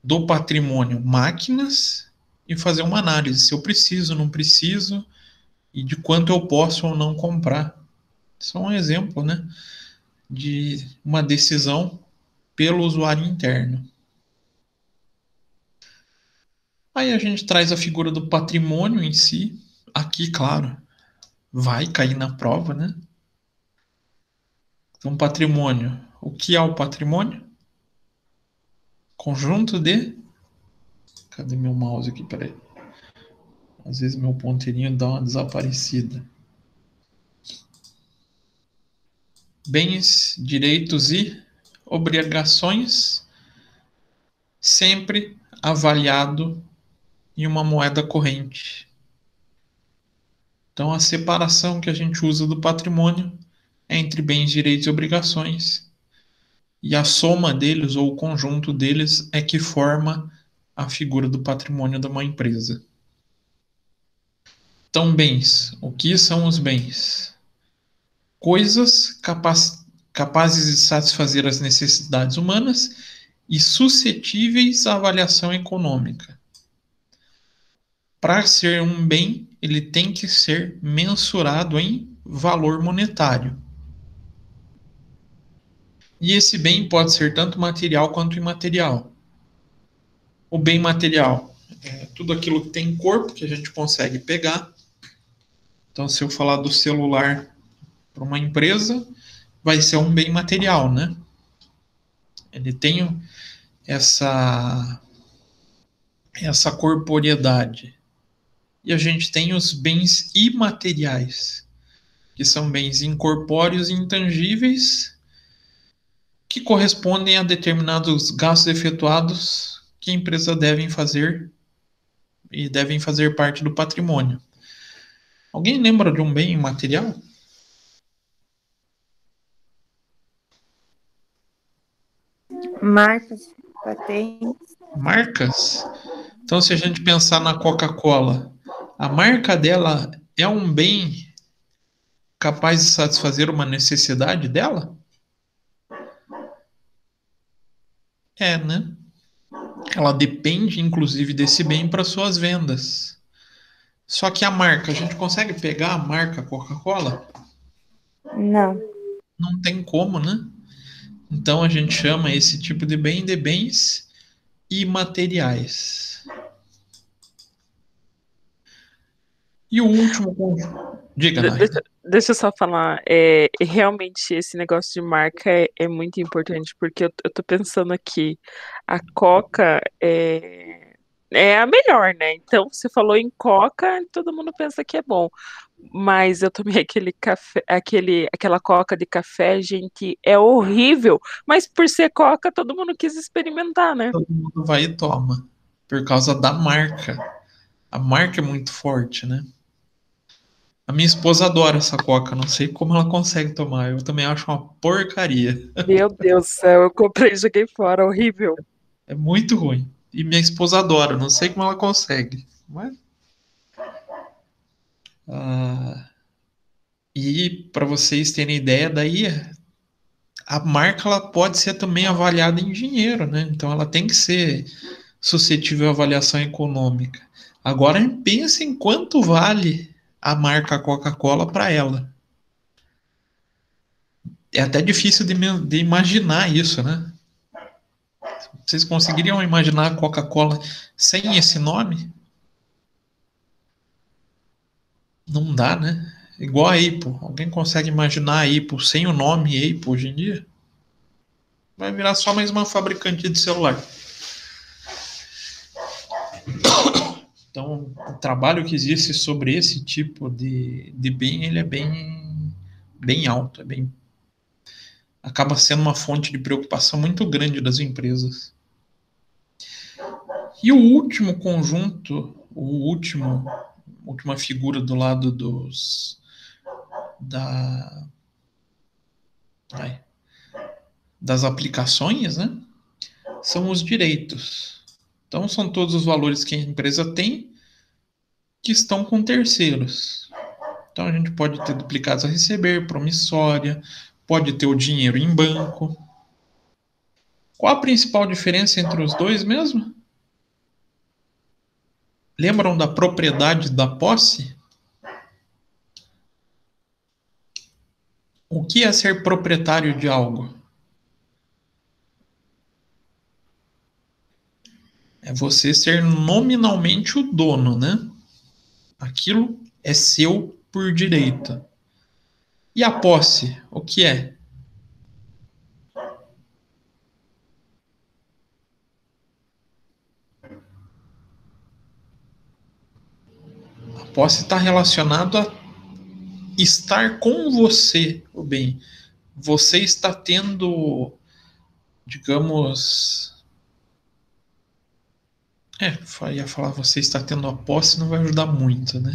do patrimônio máquinas e fazer uma análise. Se eu preciso, não preciso, e de quanto eu posso ou não comprar. Isso é um exemplo, né, de uma decisão pelo usuário interno. Aí a gente traz a figura do patrimônio em si. Aqui, claro, vai cair na prova, né? Então, patrimônio. O que é o patrimônio? Conjunto de... Cadê meu mouse aqui? Peraí. Às vezes meu ponteirinho dá uma desaparecida. Bens, direitos e obrigações, sempre avaliado em uma moeda corrente. Então, a separação que a gente usa do patrimônio é entre bens, direitos e obrigações. E a soma deles, ou o conjunto deles, é que forma a figura do patrimônio de uma empresa. Então, bens. O que são os bens? Coisas capazes de satisfazer as necessidades humanas e suscetíveis à avaliação econômica. Para ser um bem, ele tem que ser mensurado em valor monetário. E esse bem pode ser tanto material quanto imaterial. O bem material é tudo aquilo que tem corpo, que a gente consegue pegar. Então, se eu falar do celular para uma empresa, vai ser um bem material, né? Ele tem essa corporeidade. E a gente tem os bens imateriais, que são bens incorpóreos e intangíveis, que correspondem a determinados gastos efetuados que a empresa deve fazer e devem fazer parte do patrimônio. Alguém lembra de um bem imaterial? Marcas, patentes. Marcas? Então, se a gente pensar na Coca-Cola, a marca dela é um bem capaz de satisfazer uma necessidade dela? É, né? Ela depende, inclusive, desse bem para suas vendas. Só que a marca, a gente consegue pegar a marca Coca-Cola? Não. Não tem como, né? Então a gente chama esse tipo de bem de bens imateriais. E o último conjunto. Diga, Nai. Deixa eu só falar, realmente esse negócio de marca é muito importante, porque eu tô pensando aqui, a Coca é a melhor, né? Então, você falou em Coca, todo mundo pensa que é bom. Mas eu tomei aquele café, aquela Coca de café, gente, é horrível. Mas por ser Coca, todo mundo quis experimentar, né? Todo mundo vai e toma. Por causa da marca. A marca é muito forte, né? A minha esposa adora essa Coca, não sei como ela consegue tomar. Eu também acho uma porcaria. Meu Deus do céu, eu comprei e joguei fora, horrível. É muito ruim. E minha esposa adora, não sei como ela consegue. Mas... E para vocês terem ideia, daí a marca ela pode ser também avaliada em dinheiro, né? Então ela tem que ser suscetível à avaliação econômica. Agora pense em quanto vale a marca Coca-Cola para ela. É até difícil de imaginar isso, né? Vocês conseguiriam imaginar a Coca-Cola sem esse nome? Não dá, né? Igual a Apple. Alguém consegue imaginar a Apple sem o nome Apple hoje em dia? Vai virar só mais uma fabricante de celular. Então, o trabalho que existe sobre esse tipo de bem, ele é bem alto, acaba sendo uma fonte de preocupação muito grande das empresas. E o último conjunto, última figura do lado das aplicações, né? São os direitos. Então, são todos os valores que a empresa tem que estão com terceiros. Então, a gente pode ter duplicados a receber, promissória, pode ter o dinheiro em banco. Qual a principal diferença entre os dois mesmo? Lembram da propriedade da posse? O que é ser proprietário de algo? É você ser nominalmente o dono, né? Aquilo é seu por direito. E a posse, o que é? A posse está relacionado a estar com você, o bem. Você está tendo, digamos, ia falar você está tendo a posse, não vai ajudar muito, né?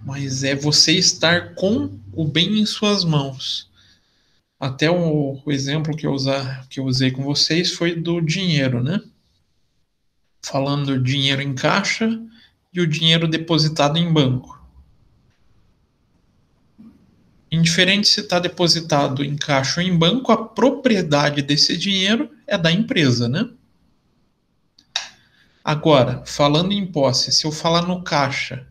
Mas é você estar com o bem em suas mãos. Até o exemplo que eu usei com vocês foi do dinheiro, né? Falando do dinheiro em caixa e o dinheiro depositado em banco. Indiferente se está depositado em caixa ou em banco, a propriedade desse dinheiro é da empresa, né? Agora, falando em posse, se eu falar no caixa,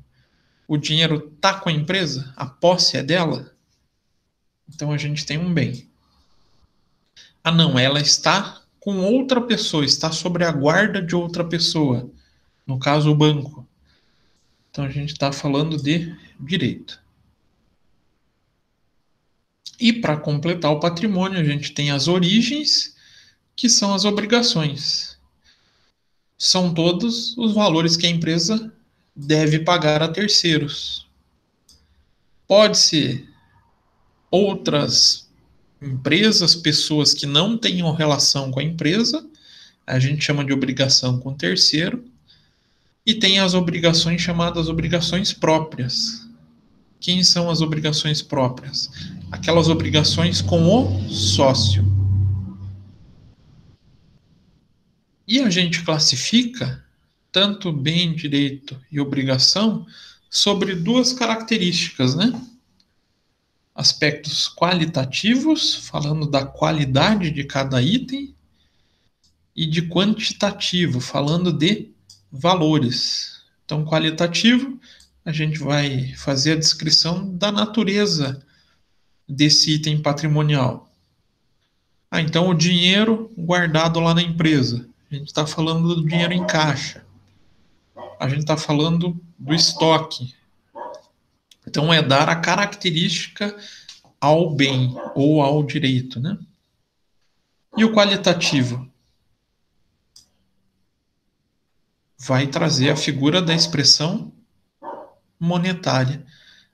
o dinheiro está com a empresa? A posse é dela? Então a gente tem um bem. Ah, não, ela está com outra pessoa, está sobre a guarda de outra pessoa. No caso, o banco. Então a gente está falando de direito. E para completar o patrimônio, a gente tem as origens, que são as obrigações. São todos os valores que a empresa deve pagar a terceiros. Pode ser outras empresas, pessoas que não tenham relação com a empresa, a gente chama de obrigação com terceiro, e tem as obrigações chamadas obrigações próprias. Quem são as obrigações próprias? Aquelas obrigações com o sócio. E a gente classifica tanto bem, direito e obrigação sobre duas características, né? Aspectos qualitativos, falando da qualidade de cada item, e de quantitativo, falando de valores. Então, qualitativo, a gente vai fazer a descrição da natureza desse item patrimonial. Então o dinheiro guardado lá na empresa. A gente está falando do dinheiro em caixa. A gente está falando do estoque. Então é dar a característica ao bem ou ao direito, né? E o qualitativo? Vai trazer a figura da expressão monetária,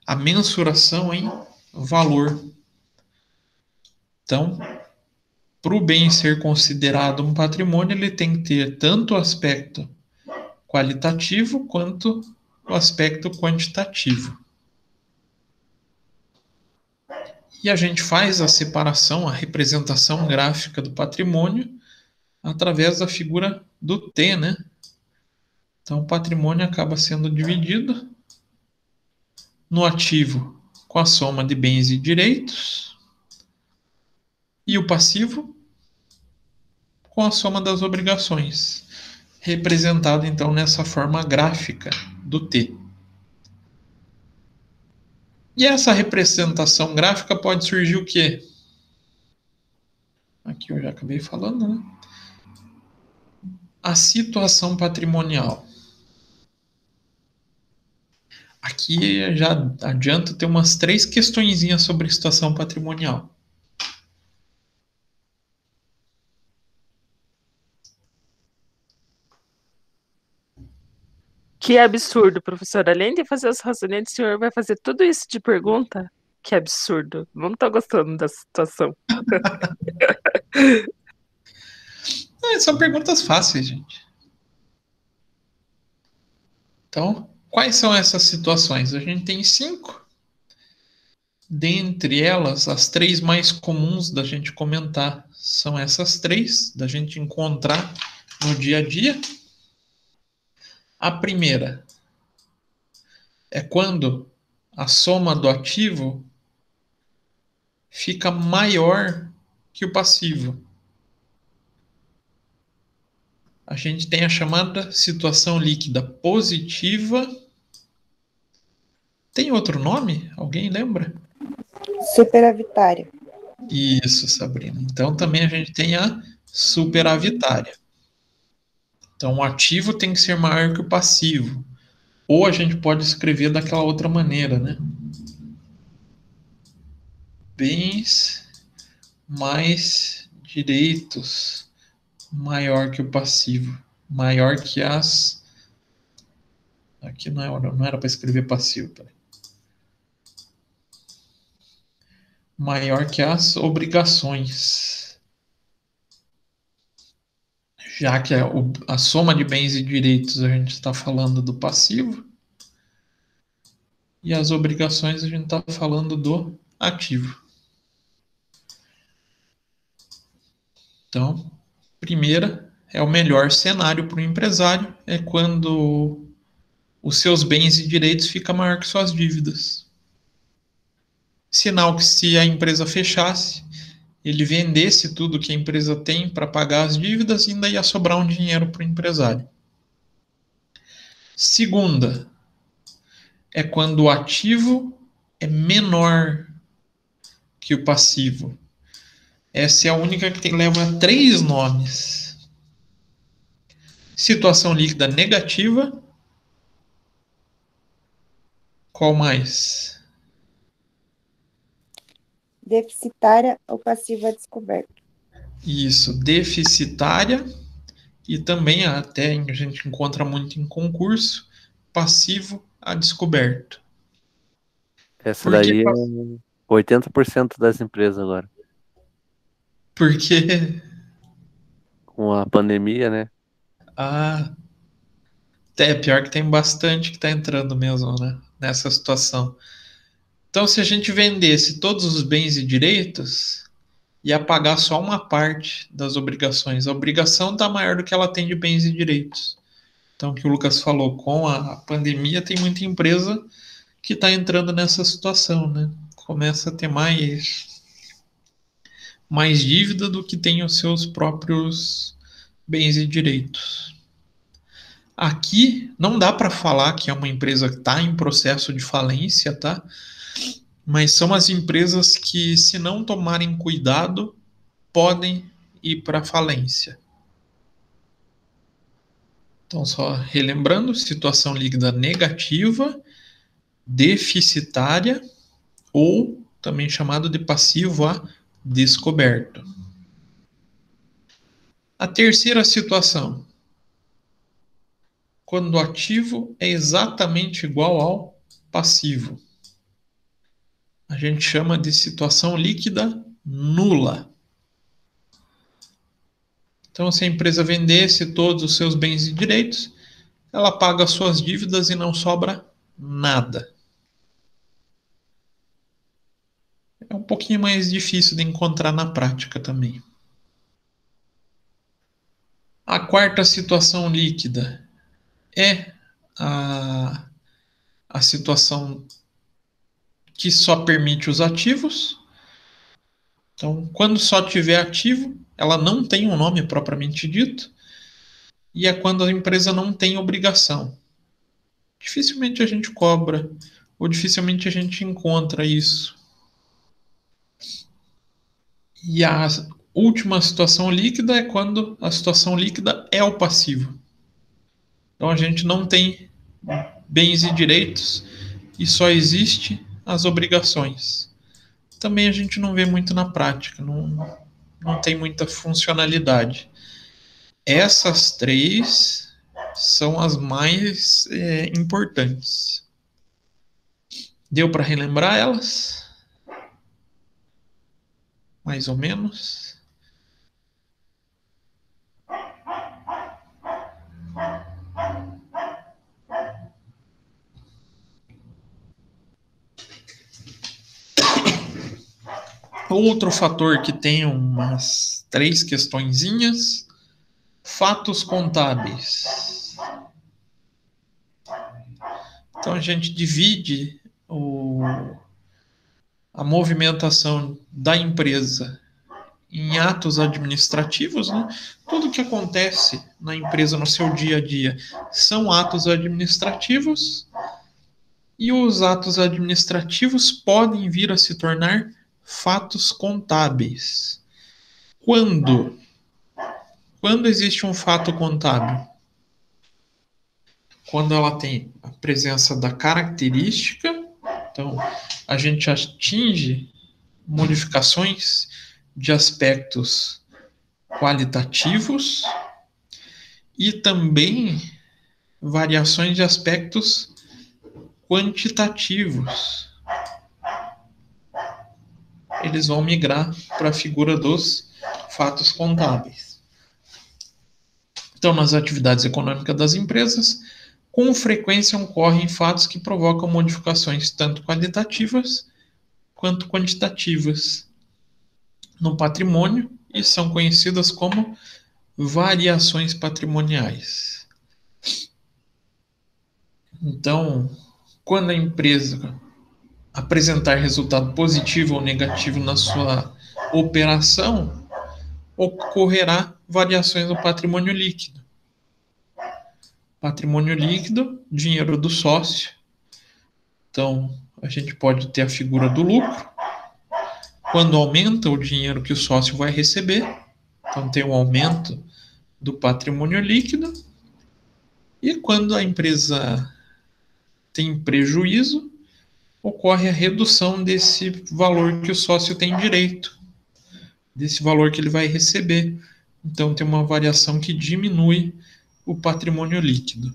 a mensuração em valor. Então, para o bem ser considerado um patrimônio, ele tem que ter tanto o aspecto qualitativo quanto o aspecto quantitativo. E a gente faz a separação, a representação gráfica do patrimônio através da figura do T, né? Então, o patrimônio acaba sendo dividido no ativo com a soma de bens e direitos e o passivo com a soma das obrigações, representado então nessa forma gráfica do T. E essa representação gráfica pode surgir o quê? Aqui eu já acabei falando, né? A situação patrimonial. Aqui já adianto ter umas 3 questõezinhas sobre situação patrimonial. Que absurdo, professor. Além de fazer os raciocínios, o senhor vai fazer tudo isso de pergunta? Que absurdo. Não estou gostando da situação. São perguntas fáceis, gente. Então, quais são essas situações? A gente tem 5. Dentre elas, as 3 mais comuns da gente comentar são essas 3, da gente encontrar no dia a dia. A primeira é quando a soma do ativo fica maior que o passivo. A gente tem a chamada situação líquida positiva. Tem outro nome? Alguém lembra? Superavitário. Isso, Sabrina. Então também a gente tem a superavitária. Então o ativo tem que ser maior que o passivo. Ou a gente pode escrever daquela outra maneira, né? Bens mais direitos maior que o passivo. Maior que as... Aqui não era para escrever passivo. Peraí. Maior que as obrigações. Já que a soma de bens e direitos a gente está falando do passivo. E as obrigações a gente está falando do ativo. Então, primeira é o melhor cenário para o empresário, é quando os seus bens e direitos ficam maior que suas dívidas. Sinal que se a empresa fechasse, ele vendesse tudo que a empresa tem para pagar as dívidas, ainda ia sobrar um dinheiro para o empresário. Segunda, é quando o ativo é menor que o passivo. Essa é a única que leva 3 nomes. Situação líquida negativa. Qual mais? Deficitária ou passiva descoberta. Isso, deficitária. E também até a gente encontra muito em concurso, passivo a descoberto. Essa daí é 80% das empresas agora. Porque Com a pandemia, né? É pior que tem bastante que está entrando mesmo, né, nessa situação. Então, se a gente vendesse todos os bens e direitos, ia pagar só uma parte das obrigações. A obrigação está maior do que ela tem de bens e direitos. Então, o que o Lucas falou, com a pandemia, tem muita empresa que está entrando nessa situação, né? Começa a ter mais dívida do que tem os seus próprios bens e direitos. Aqui não dá para falar que é uma empresa que está em processo de falência, tá? Mas são as empresas que, se não tomarem cuidado, podem ir para falência. Então, só relembrando, situação líquida negativa, deficitária ou também chamado de passivo a descoberto. A terceira situação, quando o ativo é exatamente igual ao passivo. A gente chama de situação líquida nula. Então, se a empresa vendesse todos os seus bens e direitos, ela paga as suas dívidas e não sobra nada. É um pouquinho mais difícil de encontrar na prática também. A quarta situação líquida é a situação que só permite os ativos. Então, quando só tiver ativo, ela não tem um nome propriamente dito, e é quando a empresa não tem obrigação. Dificilmente a gente cobra, ou dificilmente a gente encontra isso. E a última situação líquida é quando a situação líquida é o passivo. Então a gente não tem bens e direitos e só existe as obrigações. Também a gente não vê muito na prática, não tem muita funcionalidade. Essas 3 são as mais importantes. Deu para relembrar elas? Mais ou menos? Outro fator que tem umas 3 questõezinhas, fatos contábeis. Então a gente divide a movimentação da empresa em atos administrativos, né? Tudo que acontece na empresa no seu dia a dia são atos administrativos, e os atos administrativos podem vir a se tornar fatos contábeis. Quando existe um fato contábil? Quando ela tem a presença da característica, então a gente atinge modificações de aspectos qualitativos e também variações de aspectos quantitativos. Eles vão migrar para a figura dos fatos contábeis. Então, nas atividades econômicas das empresas, com frequência ocorrem fatos que provocam modificações tanto qualitativas quanto quantitativas no patrimônio e são conhecidas como variações patrimoniais. Então, quando a empresa apresentar resultado positivo ou negativo na sua operação, ocorrerá variações no patrimônio líquido. Patrimônio líquido, dinheiro do sócio. Então, a gente pode ter a figura do lucro. Quando aumenta o dinheiro que o sócio vai receber, então tem um aumento do patrimônio líquido. E quando a empresa tem prejuízo, ocorre a redução desse valor que o sócio tem direito, desse valor que ele vai receber. Então, tem uma variação que diminui o patrimônio líquido.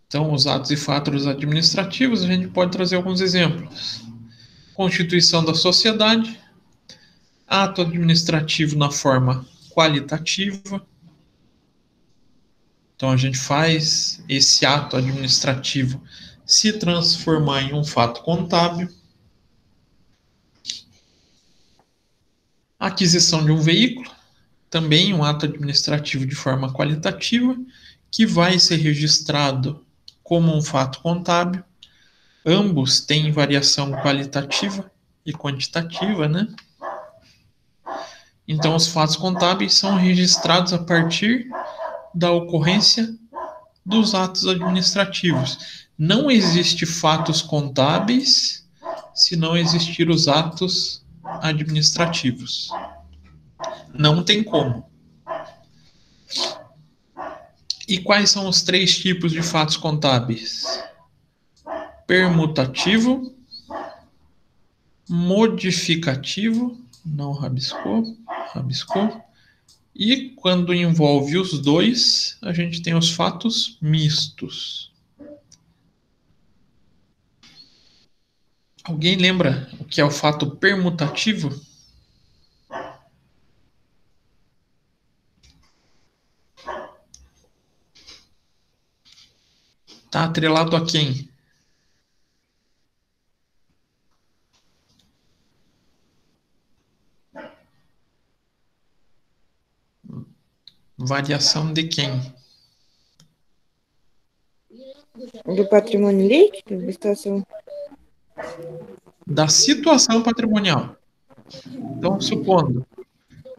Então, os atos e fatos administrativos, a gente pode trazer alguns exemplos. Constituição da sociedade, ato administrativo na forma qualitativa. Então, a gente faz esse ato administrativo se transformar em um fato contábil. Aquisição de um veículo, também um ato administrativo de forma qualitativa, que vai ser registrado como um fato contábil. Ambos têm variação qualitativa e quantitativa, né? Então, os fatos contábeis são registrados a partir da ocorrência dos atos administrativos. Não existe fatos contábeis se não existir os atos administrativos. Não tem como. E quais são os 3 tipos de fatos contábeis? Permutativo, modificativo, não rabiscou, e quando envolve os dois, a gente tem os fatos mistos. Alguém lembra o que é o fato permutativo? Está atrelado a quem? Variação de quem? Do patrimônio líquido, situação. Da situação patrimonial. Então, supondo,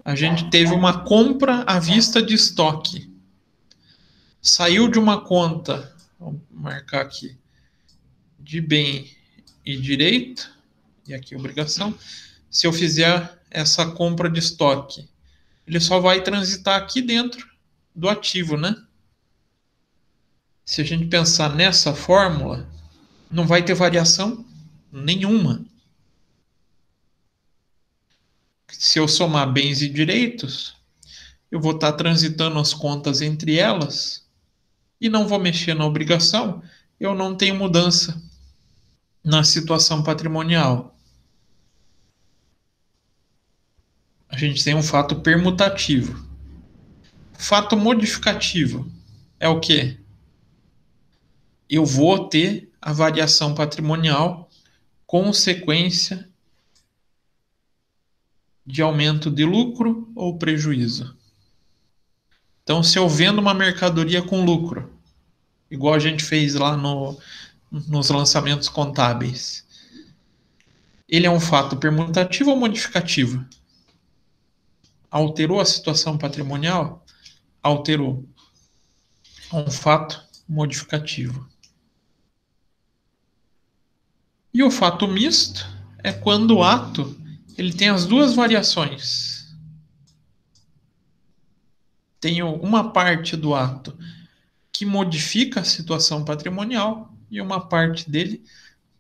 a gente teve uma compra à vista de estoque. Saiu de uma conta, vamos marcar aqui, de bem e direito, e aqui obrigação. Se eu fizer essa compra de estoque, ele só vai transitar aqui dentro do ativo, né? Se a gente pensar nessa fórmula, não vai ter variação nenhuma. Se eu somar bens e direitos, eu vou estar transitando as contas entre elas e não vou mexer na obrigação, eu não tenho mudança na situação patrimonial. A gente tem um fato permutativo. Fato modificativo é o quê? Eu vou ter a variação patrimonial consequência de aumento de lucro ou prejuízo. Então, se eu vendo uma mercadoria com lucro, igual a gente fez lá nos lançamentos contábeis, ele é um fato permutativo ou modificativo? Alterou a situação patrimonial? Alterou. É um fato modificativo. E o fato misto é quando o ato ele tem as duas variações. Tem uma parte do ato que modifica a situação patrimonial e uma parte dele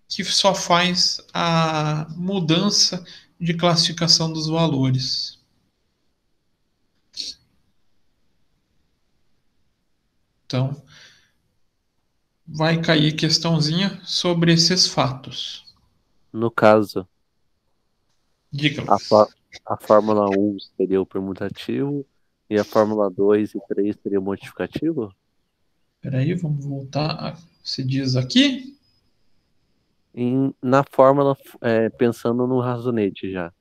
que só faz a mudança de classificação dos valores. Então, vai cair questãozinha sobre esses fatos. No caso, Diga, a, Lucas. a Fórmula 1 seria o permutativo e a Fórmula 2 e 3 seria o modificativo? Espera aí, vamos voltar. Se diz aqui. Na fórmula, pensando no razonete já.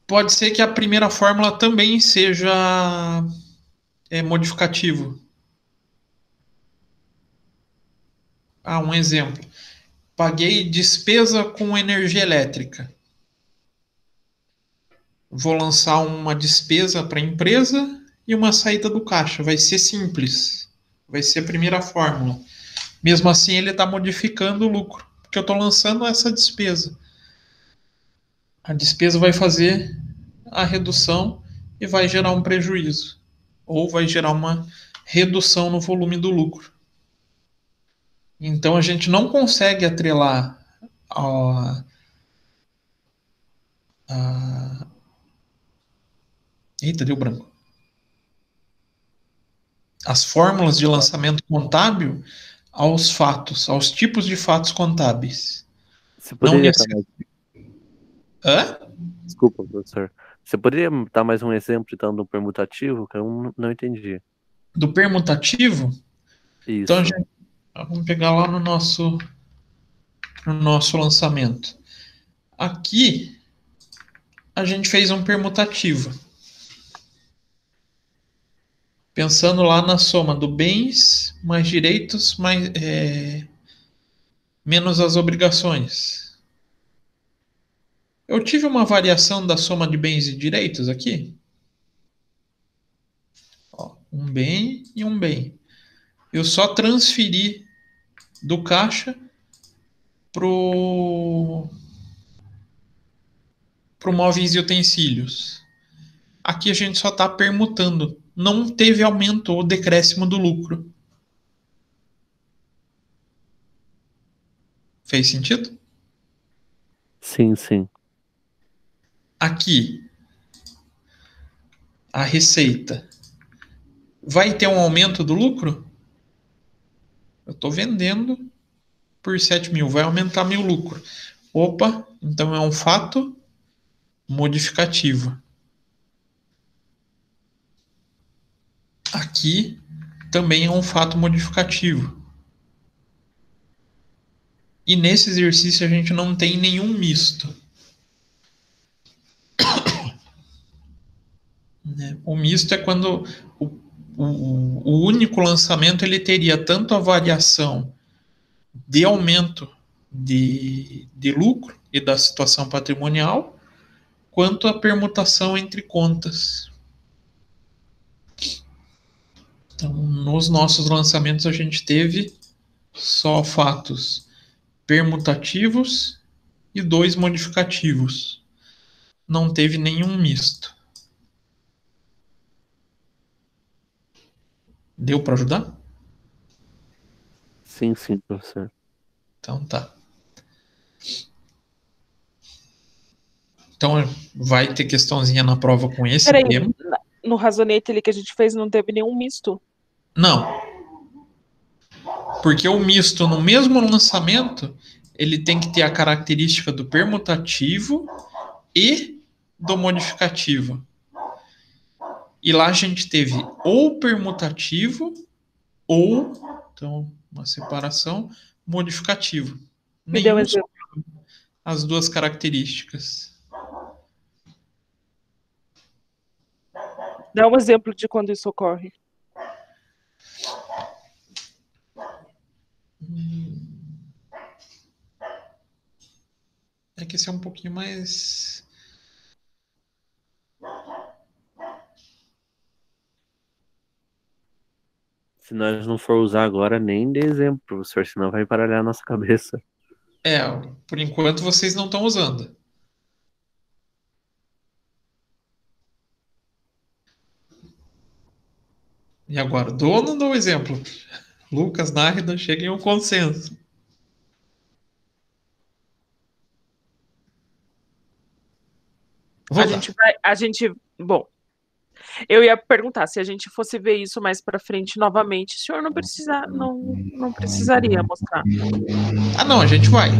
Pode ser que a primeira fórmula também seja modificativo. Um exemplo. Paguei despesa com energia elétrica. Vou lançar uma despesa para a empresa e uma saída do caixa. Vai ser simples. Vai ser a primeira fórmula. Mesmo assim, ele está modificando o lucro, porque eu estou lançando essa despesa. A despesa vai fazer a redução e vai gerar um prejuízo. Ou vai gerar uma redução no volume do lucro. Então, a gente não consegue atrelar a... Eita, deu branco. As fórmulas de lançamento contábil aos fatos, aos tipos de fatos contábeis. Você Não poderia dar mais... Hã? Desculpa, professor. Você poderia dar mais um exemplo, então, do permutativo, que eu não entendi. Do permutativo? Então, Isso. vamos pegar lá no nosso lançamento. Aqui, a gente fez um permutativo. Pensando lá na soma do bens mais direitos menos as obrigações. Eu tive uma variação da soma de bens e direitos aqui. Um bem e um bem. Eu só transferi do caixa pro móveis e utensílios. Aqui a gente só está permutando. Não teve aumento ou decréscimo do lucro. Fez sentido? Sim, sim. Aqui, a receita. Vai ter um aumento do lucro? Eu estou vendendo por 7 mil. Vai aumentar meu lucro. Opa, então é um fato modificativo. Aqui também é um fato modificativo. E nesse exercício a gente não tem nenhum misto. O misto é quando o único lançamento ele teria tanto a variação de aumento de lucro e da situação patrimonial, quanto a permutação entre contas. Então, nos nossos lançamentos a gente teve só fatos permutativos e 2 modificativos. Não teve nenhum misto. Deu para ajudar? Sim, sim, professor. Então tá. Então vai ter questãozinha na prova com esse Peraí, tema. no razonete ali que a gente fez não teve nenhum misto? Não. Porque o misto no mesmo lançamento, ele tem que ter a característica do permutativo e do modificativo. E lá a gente teve ou permutativo ou, então, uma separação, modificativo. Me dê um Nenhum exemplo. as duas características. Dá um exemplo de quando isso ocorre. É que esse é um pouquinho mais... Se nós não for usar agora, nem dê exemplo, professor, senão vai baralhar a nossa cabeça. Por enquanto vocês não estão usando. E agora, dou ou não dou exemplo? Lucas, Nárida, cheguem a um consenso. Vou A dar. gente, bom, eu ia perguntar se a gente fosse ver isso mais para frente novamente, o senhor não precisaria mostrar. Não, a gente vai.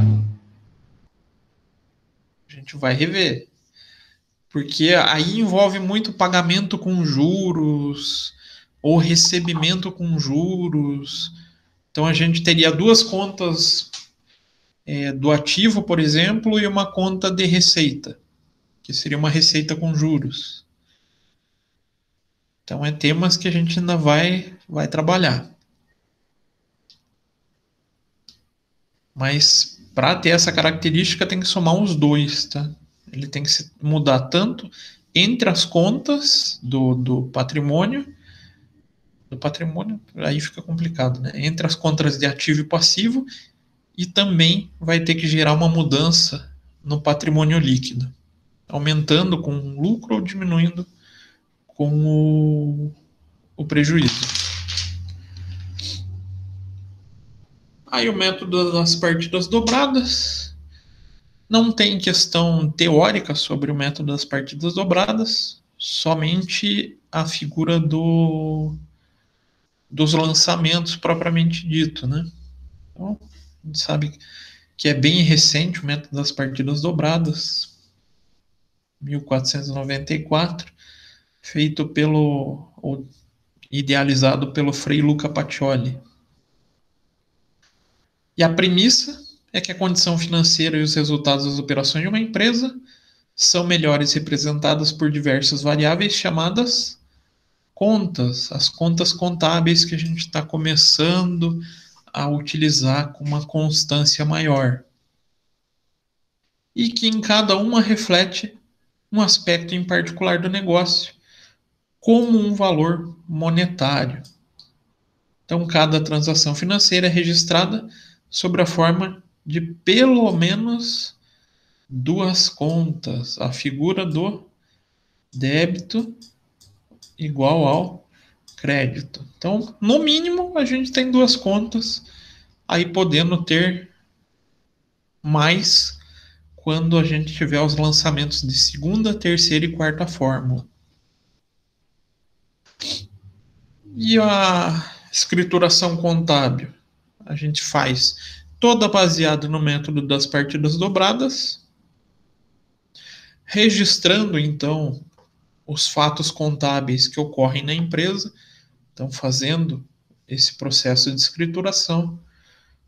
A gente vai rever. Porque aí envolve muito pagamento com juros ou recebimento com juros. Então a gente teria duas contas do ativo, por exemplo, e uma conta de receita, que seria uma receita com juros. Então é temas que a gente ainda vai trabalhar. Mas para ter essa característica tem que somar os dois, tá? Ele tem que se mudar tanto entre as contas do patrimônio. Do patrimônio, aí fica complicado, né? Entre as contas de ativo e passivo, e também vai ter que gerar uma mudança no patrimônio líquido, aumentando com o lucro ou diminuindo com o prejuízo. Aí o método das partidas dobradas. Não tem questão teórica sobre o método das partidas dobradas, somente a figura dos lançamentos propriamente dito, né? Então, a gente sabe que é bem recente o método das partidas dobradas, 1494, feito ou idealizado pelo Frei Luca Pacioli. E a premissa é que a condição financeira e os resultados das operações de uma empresa são melhores representadas por diversas variáveis chamadas contas, as contas contábeis que a gente está começando a utilizar com uma constância maior. E que em cada uma reflete um aspecto em particular do negócio, como um valor monetário. Então, cada transação financeira é registrada sob a forma de pelo menos duas contas. A figura do débito igual ao crédito. Então, no mínimo, a gente tem duas contas, aí podendo ter mais quando a gente tiver os lançamentos de segunda, terceira e quarta fórmula. E a escrituração contábil? A gente faz toda baseada no método das partidas dobradas, registrando, então, os fatos contábeis que ocorrem na empresa, então fazendo esse processo de escrituração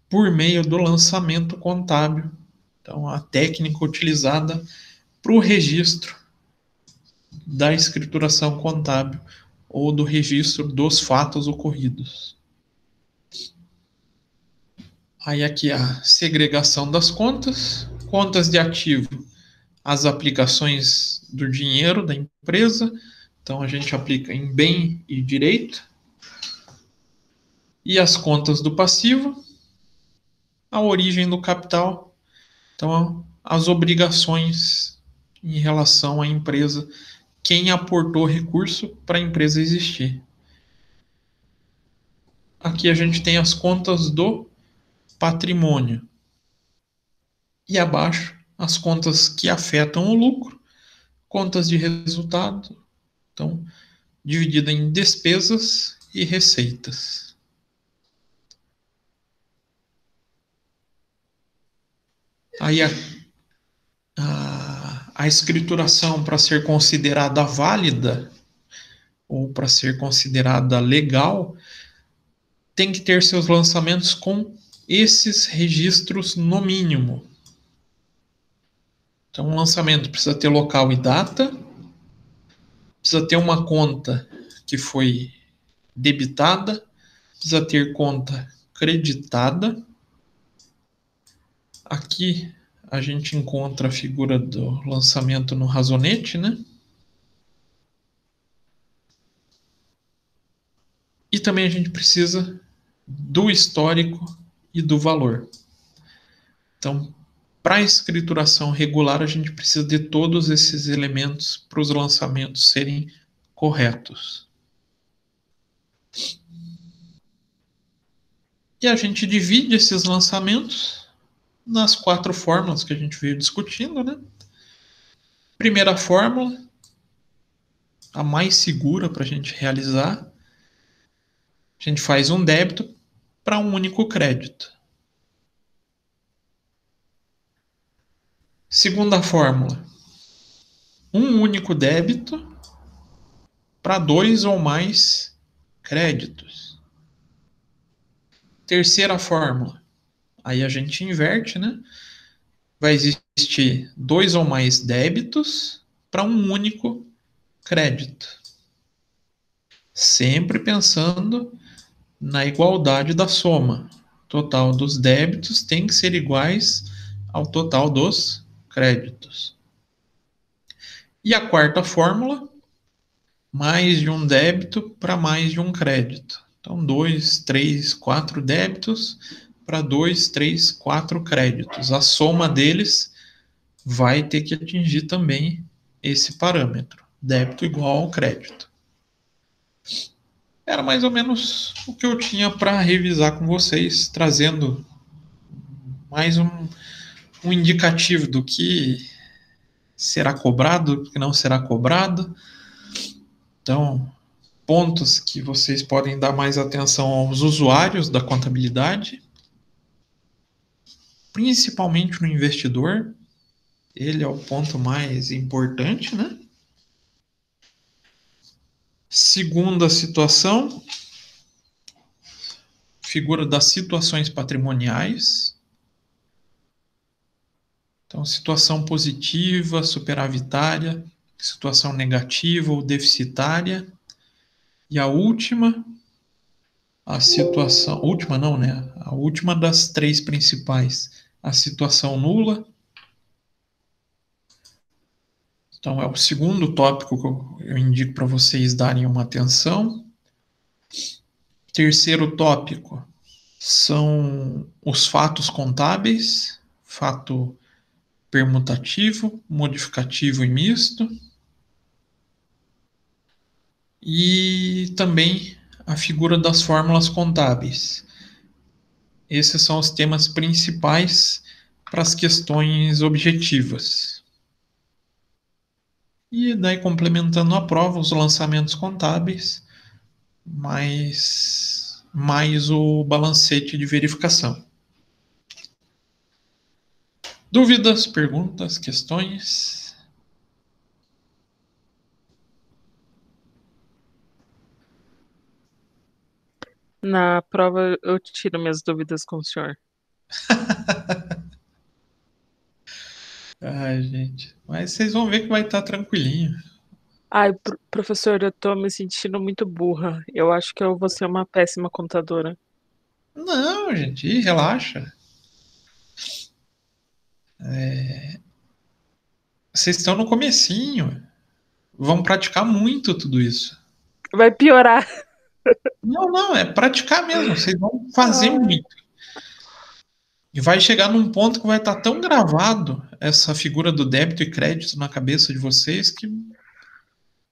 por meio do lançamento contábil. Então, a técnica utilizada para o registro da escrituração contábil ou do registro dos fatos ocorridos. Aí aqui a segregação das contas, contas de ativo, as aplicações do dinheiro da empresa, então a gente aplica em bem e direito, e as contas do passivo, a origem do capital, então as obrigações em relação à empresa, quem aportou recurso para a empresa existir. Aqui a gente tem as contas do patrimônio. E abaixo, as contas que afetam o lucro, contas de resultado, então, dividida em despesas e receitas. Aí a escrituração, para ser considerada válida ou para ser considerada legal, tem que ter seus lançamentos com esses registros no mínimo. Então, um lançamento precisa ter local e data, precisa ter uma conta que foi debitada, precisa ter conta creditada. Aqui a gente encontra a figura do lançamento no razonete, né? E E também a gente precisa do histórico e do valor. Então, para a escrituração regular, a gente precisa de todos esses elementos para os lançamentos serem corretos. E a gente divide esses lançamentos nas 4 fórmulas que a gente veio discutindo, né? Primeira fórmula, a mais segura para a gente realizar, a gente faz um débito para um único crédito. Segunda fórmula, um único débito para 2 ou mais créditos. Terceira fórmula, aí a gente inverte, né? Vai existir 2 ou mais débitos para um único crédito. Sempre pensando na igualdade da soma. O total dos débitos tem que ser iguais ao total dos créditos. E a quarta fórmula, mais de um débito para mais de um crédito. Então, 2, 3, 4 débitos para 2, 3, 4 créditos. A soma deles vai ter que atingir também esse parâmetro, débito igual ao crédito. Era mais ou menos o que eu tinha para revisar com vocês, trazendo mais um indicativo do que será cobrado, do que não será cobrado. Então, pontos que vocês podem dar mais atenção aos usuários da contabilidade, principalmente no investidor. Ele é o ponto mais importante, né? Segunda situação, figura das situações patrimoniais. Então, situação positiva, superavitária, situação negativa ou deficitária. E a última, a situação... Última não, né? A última das 3 principais, a situação nula. Então, é o segundo tópico que eu indico para vocês darem uma atenção. Terceiro tópico são os fatos contábeis, fato permutativo, modificativo e misto. E também a figura das fórmulas contábeis. Esses são os temas principais para as questões objetivas. E daí, complementando a prova, os lançamentos contábeis, mais o balancete de verificação. Dúvidas, perguntas, questões? Na prova eu tiro minhas dúvidas com o senhor. Ai, gente. Mas vocês vão ver que vai estar tranquilinho. Ai, professor, eu tô me sentindo muito burra. Eu acho que eu vou ser uma péssima contadora. Não, gente, relaxa. Vocês estão no comecinho. Vão praticar muito tudo isso. Vai piorar. Não, é praticar mesmo. Vocês vão fazer muito. E vai chegar num ponto que vai estar tão gravado essa figura do débito e crédito na cabeça de vocês que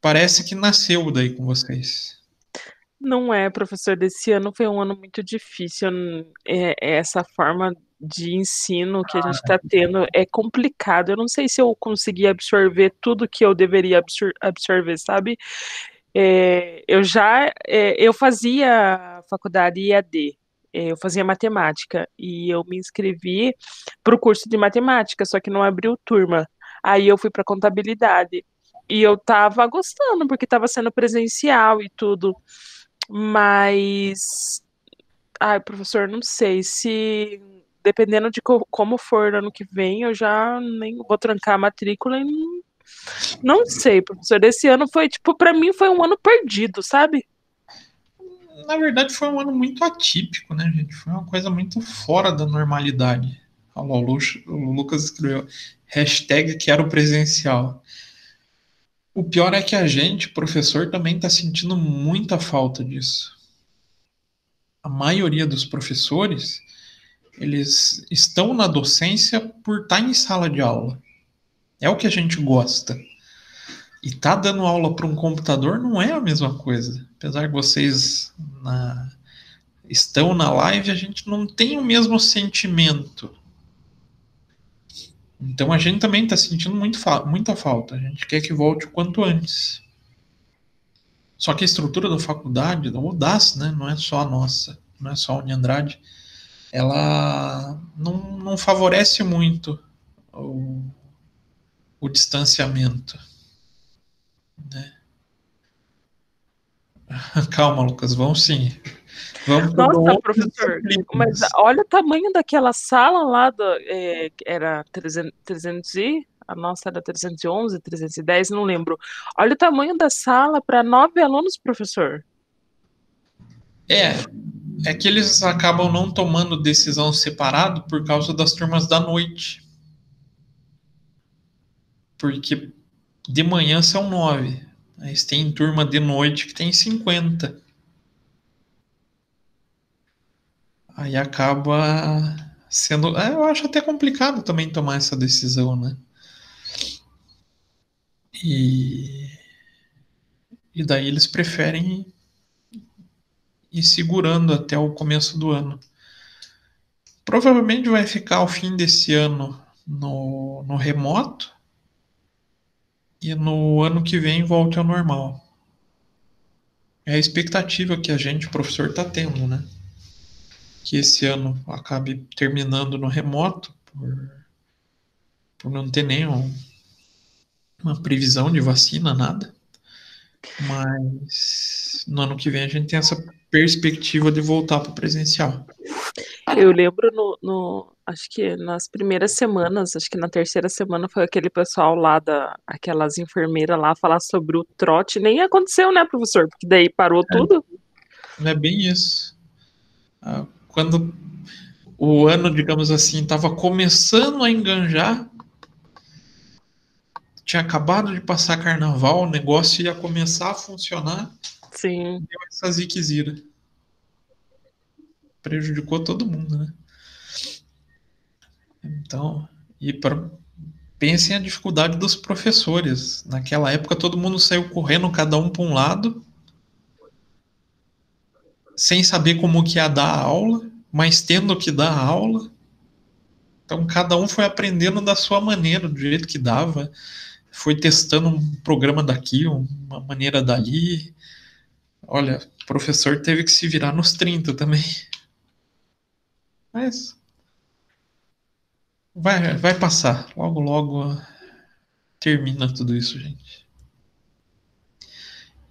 parece que nasceu daí com vocês. Não é, professor. Desse ano foi um ano muito difícil. Essa forma de ensino que a gente está tendo é complicado. Eu não sei se eu consegui absorver tudo que eu deveria absorver, sabe? Eu fazia faculdade IAD, eu fazia matemática e eu me inscrevi para o curso de matemática, só que não abriu turma. Aí eu fui para contabilidade e eu tava gostando porque estava sendo presencial e tudo, mas, ai, professor, não sei se dependendo de como for no ano que vem, eu já nem vou trancar a matrícula e não sei, professor. Esse ano foi, tipo, pra mim foi um ano perdido, sabe? Na verdade, foi um ano muito atípico, né, gente? Foi uma coisa muito fora da normalidade. O Lucas escreveu hashtag quero presencial. O pior é que a gente, professor, também está sentindo muita falta disso. a maioria dos professores, eles estão na docência por estar em sala de aula. É o que a gente gosta. E tá dando aula para um computador não é a mesma coisa. Apesar que vocês estão na live, a gente não tem o mesmo sentimento. Então a gente também está sentindo muita falta. A gente quer que volte o quanto antes. Só que a estrutura da faculdade, da UDAS, né, não é só a nossa, não é só a Uniandrade, ela não favorece muito o distanciamento. Né? Calma, Lucas, vamos sim. Vamos Nossa, professor, mas olha o tamanho daquela sala lá, era 300 a nossa era 311, 310, não lembro. Olha o tamanho da sala para 9 alunos, professor. É que eles acabam não tomando decisão separado por causa das turmas da noite. Porque de manhã são 9. Mas tem turma de noite que tem 50. Aí acaba sendo... eu acho até complicado também tomar essa decisão, né? E daí eles preferem ir segurando até o começo do ano. Provavelmente vai ficar ao fim desse ano no remoto e no ano que vem volte ao normal. É a expectativa que a gente, professor, está tendo, né? Que esse ano acabe terminando no remoto por não ter nenhuma previsão de vacina, nada. Mas no ano que vem a gente tem essa perspectiva de voltar para o presencial. Eu lembro acho que nas primeiras semanas, acho que na terceira semana foi aquele pessoal lá aquelas enfermeiras lá falar sobre o trote. Nem aconteceu, né, professor? Porque daí parou tudo. É bem isso. Quando o ano, digamos assim, estava começando a enganjar, tinha acabado de passar carnaval, o negócio ia começar a funcionar. Sim. Deu essa ziquezira. Prejudicou todo mundo, né? Então, pensem a dificuldade dos professores. Naquela época todo mundo saiu correndo, cada um para um lado, sem saber como que ia dar a aula, mas tendo que dar a aula. Então cada um foi aprendendo da sua maneira, do jeito que dava. Foi testando um programa daqui, uma maneira dali. Olha, o professor teve que se virar nos 30 também. Mas vai passar. Logo, logo termina tudo isso, gente.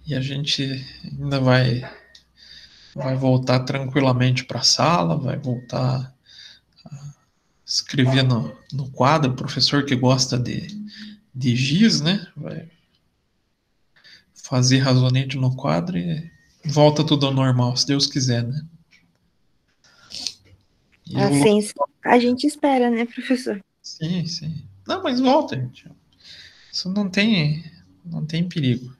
E a gente ainda vai voltar tranquilamente para a sala, vai voltar a escrever no quadro. O professor que gosta de giz, né? Vai fazer razonete no quadro e volta tudo ao normal, se Deus quiser, né? Assim a gente espera, né, professor? Sim, sim. Não, mas volta, gente. Isso não tem perigo.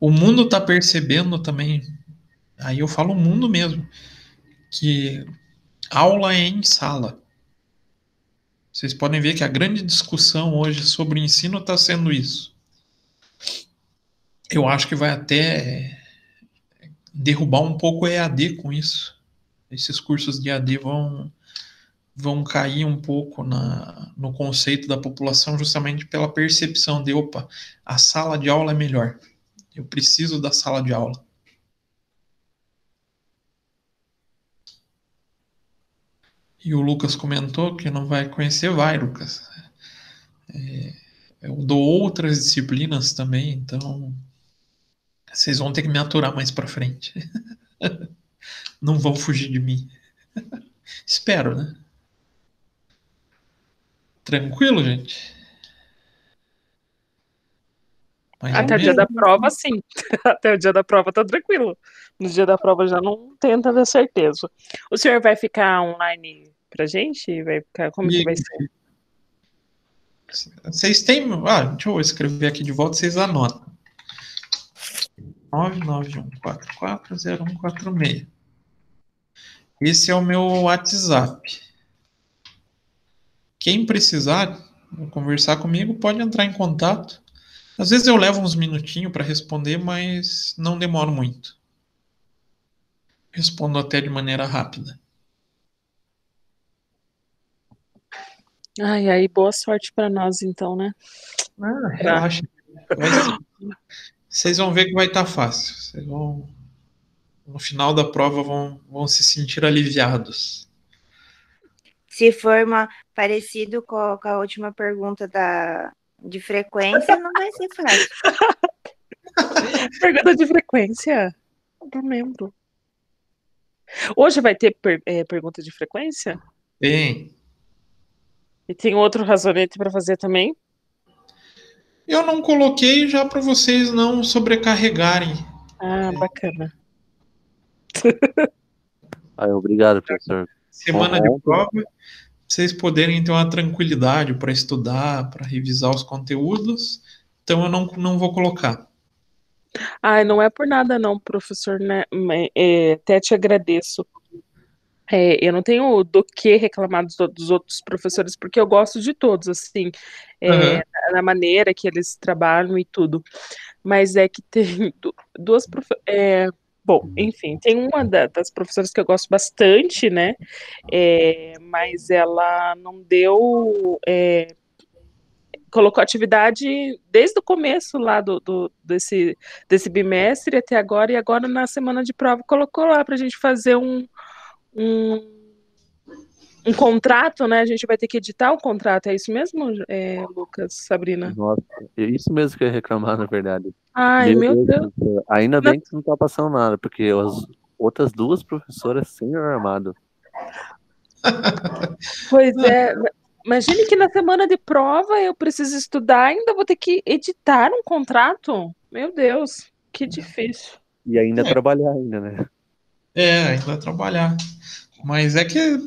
O mundo está percebendo também, aí eu falo o mundo mesmo, que aula é em sala. Vocês podem ver que a grande discussão hoje sobre o ensino está sendo isso. Eu acho que vai até derrubar um pouco o EAD com isso. Esses cursos de EAD vão cair um pouco no conceito da população justamente pela percepção de, opa, a sala de aula é melhor. Eu preciso da sala de aula. E o Lucas comentou que não vai conhecer, vai, Lucas. Eu dou outras disciplinas também, então vocês vão ter que me aturar mais para frente. Não vão fugir de mim. Espero, né? Tranquilo, gente? Até o dia da prova, sim. Até o dia da prova tá tranquilo. No dia da prova já não tenho tanta certeza. O senhor vai ficar online pra gente? Vai ficar, como que vai ser? Vocês têm... deixa eu escrever aqui de volta, vocês anotam. 991440146. Esse é o meu WhatsApp. Quem precisar conversar comigo pode entrar em contato. Às vezes eu levo uns minutinhos para responder, mas não demoro muito. Respondo até de maneira rápida. Ai, aí, boa sorte para nós, então, né? Relaxa. Vocês vão ver que vai estar fácil. Vocês vão, no final da prova, vão se sentir aliviados. Se for parecido com a última pergunta de frequência, não vai ser fácil. Pergunta de frequência? Não lembro. Hoje vai ter pergunta de frequência? Bem, E tem outro razonete para fazer também? eu não coloquei já para vocês não sobrecarregarem. Ah, bacana. Obrigado, professor. Semana de prova, vocês poderem ter uma tranquilidade para estudar, para revisar os conteúdos. Então eu não vou colocar. Ai, não é por nada não, professor, né? Até te agradeço. Eu não tenho do que reclamar dos outros professores, porque eu gosto de todos, assim, Uhum. na maneira que eles trabalham e tudo. Mas é que tem duas bom, enfim, tem uma das professoras que eu gosto bastante, né? Mas ela não deu. Colocou atividade desde o começo lá desse bimestre até agora, e agora na semana de prova colocou lá para a gente fazer um contrato, né? A gente vai ter que editar o contrato, é isso mesmo, Lucas, Sabrina? Nossa, é isso mesmo que eu ia reclamar, na verdade. Ai, meu Deus. Professor, ainda bem que não tá passando nada, porque as outras duas professoras sem armado. Pois é, imagine que na semana de prova eu preciso estudar, ainda vou ter que editar um contrato. Meu Deus, que difícil. E ainda trabalhar ainda, né? Ainda trabalhar. Mas é que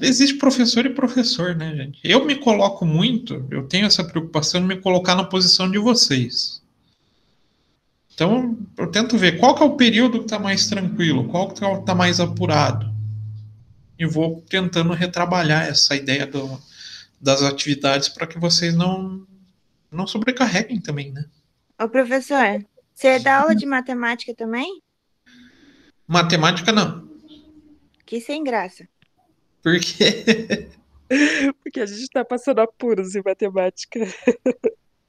existe professor e professor, né, gente? Eu me coloco muito, eu tenho essa preocupação de me colocar na posição de vocês. Então, eu tento ver qual que é o período que está mais tranquilo, qual que está mais apurado. E vou tentando retrabalhar essa ideia das atividades para que vocês não sobrecarreguem também, né? Ô, professor, você dá aula de matemática também? Matemática, não. Que sem graça. Por quê? Porque a gente está passando apuros em matemática.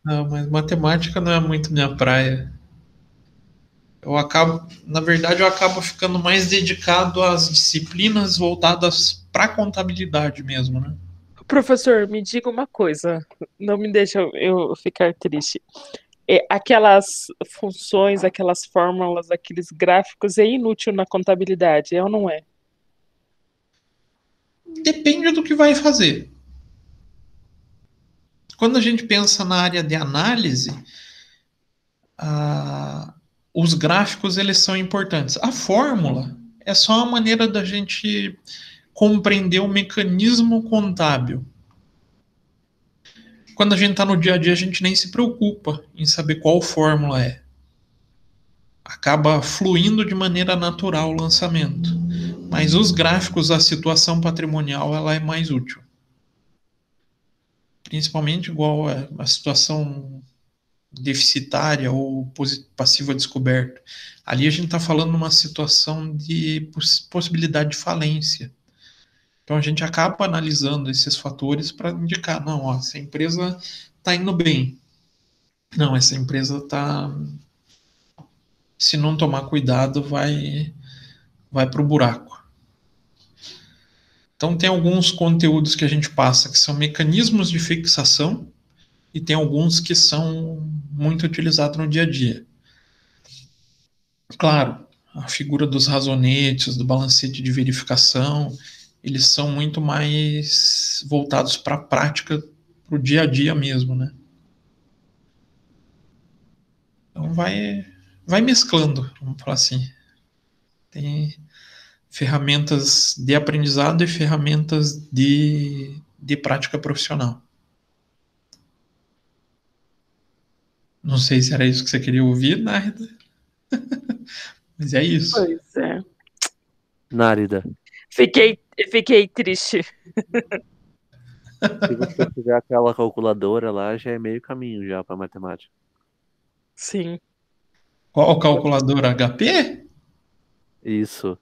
Não, mas matemática não é muito minha praia. Na verdade, eu acabo ficando mais dedicado às disciplinas voltadas para contabilidade mesmo, né? Professor, me diga uma coisa, não me deixa eu ficar triste. Aquelas funções, aquelas fórmulas, aqueles gráficos é inútil na contabilidade, é ou não é? Depende do que vai fazer. Quando a gente pensa na área de análise, os gráficos eles são importantes. A fórmula é só uma maneira da gente compreender o mecanismo contábil. Quando a gente está no dia a dia, a gente nem se preocupa em saber qual fórmula é. Acaba fluindo de maneira natural o lançamento. Mas os gráficos, a situação patrimonial, ela é mais útil. Principalmente igual a situação deficitária ou passiva descoberto. Ali a gente está falando de uma situação de possibilidade de falência. Então a gente acaba analisando esses fatores para indicar, não, ó, essa empresa está indo bem. Não, essa empresa está, se não tomar cuidado, vai para o buraco. Então tem alguns conteúdos que a gente passa que são mecanismos de fixação e tem alguns que são muito utilizados no dia a dia. Claro, a figura dos razonetes, do balancete de verificação, eles são muito mais voltados para a prática, para o dia a dia mesmo, né? Então vai mesclando, vamos falar assim. Tem ferramentas de aprendizado e ferramentas de prática profissional. Não sei se era isso que você queria ouvir, Narda. Mas é isso. Pois é. Nárida. Fiquei triste. Se você tiver aquela calculadora lá, já é meio caminho já para matemática. Sim. Qual calculadora? HP? Isso.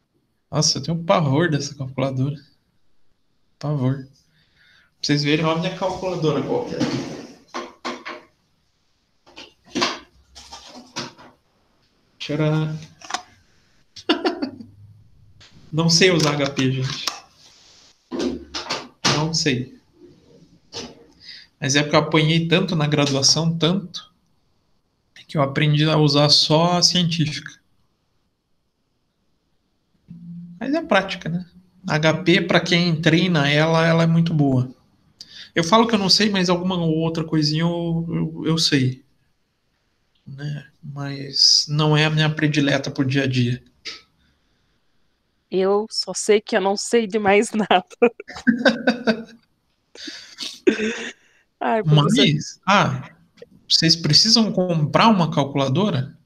Nossa, eu tenho um pavor dessa calculadora. Pavor. Pra vocês verem, olha a minha calculadora qualquer. Tcharam. Não sei usar HP, gente. Não sei. Mas é porque eu apanhei tanto na graduação, tanto, que eu aprendi a usar só a científica. Mas é prática, né? HP, para quem treina ela é muito boa. Eu falo que eu não sei, mas alguma outra coisinha eu sei. Né? Mas não é a minha predileta pro dia a dia. Eu só sei que eu não sei de mais nada. Ai, professor. Mas, vocês precisam comprar uma calculadora?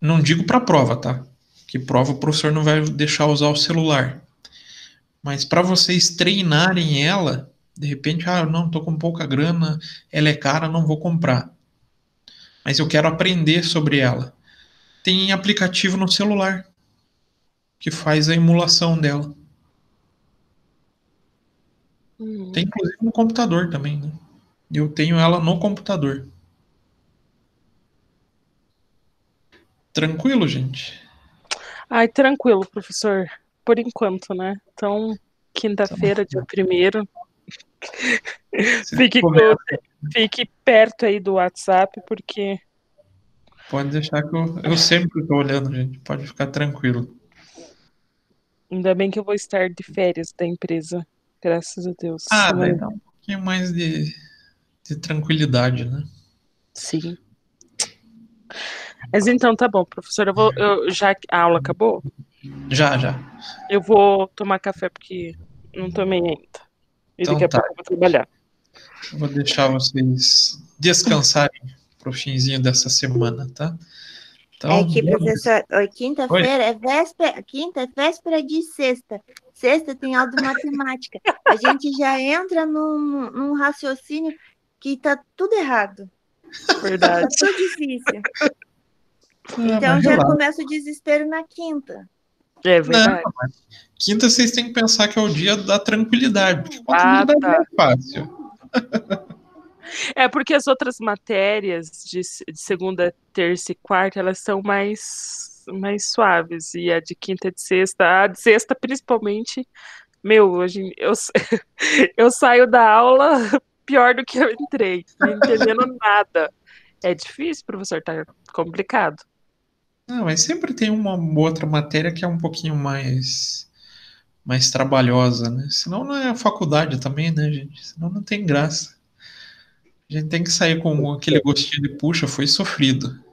Não digo para prova, tá? Que prova o professor não vai deixar usar o celular. Mas para vocês treinarem ela, de repente, não, tô com pouca grana, ela é cara, não vou comprar. Mas eu quero aprender sobre ela. Tem aplicativo no celular que faz a emulação dela. Tem inclusive no computador também, né? Eu tenho ela no computador. Tranquilo, gente? Ai, tranquilo, professor. Por enquanto, né? Então, quinta-feira, dia 1º. Fique perto aí do WhatsApp, porque... Pode deixar que eu sempre estou olhando, gente. Pode ficar tranquilo. Ainda bem que eu vou estar de férias da empresa. Graças a Deus. Daí dá um pouquinho mais de tranquilidade, né? Sim. Mas então tá bom, professor. Já a aula acabou? Já. Eu vou tomar café porque não tomei ainda. E Então daqui a pouco eu vou trabalhar. Vou deixar vocês descansarem pro finzinho dessa semana, tá? Então, professor, quinta-feira é véspera, quinta é véspera de sexta. Sexta tem aula de matemática. A gente já entra num raciocínio que tá tudo errado. Verdade. Tá tudo difícil. Então já começa o desespero na quinta. É verdade. Não, quinta vocês têm que pensar que é o dia da tranquilidade, porque contabilidade é fácil. É porque as outras matérias de segunda, terça e quarta, elas são mais suaves. E a de quinta e de sexta, a de sexta principalmente, hoje eu saio da aula pior do que eu entrei, não entendendo nada. É difícil, professor, tá complicado. Não, mas sempre tem uma outra matéria que é um pouquinho mais trabalhosa, né? Senão não é a faculdade também, né, gente? Senão não tem graça. A gente tem que sair com aquele gostinho de puxa, foi sofrido.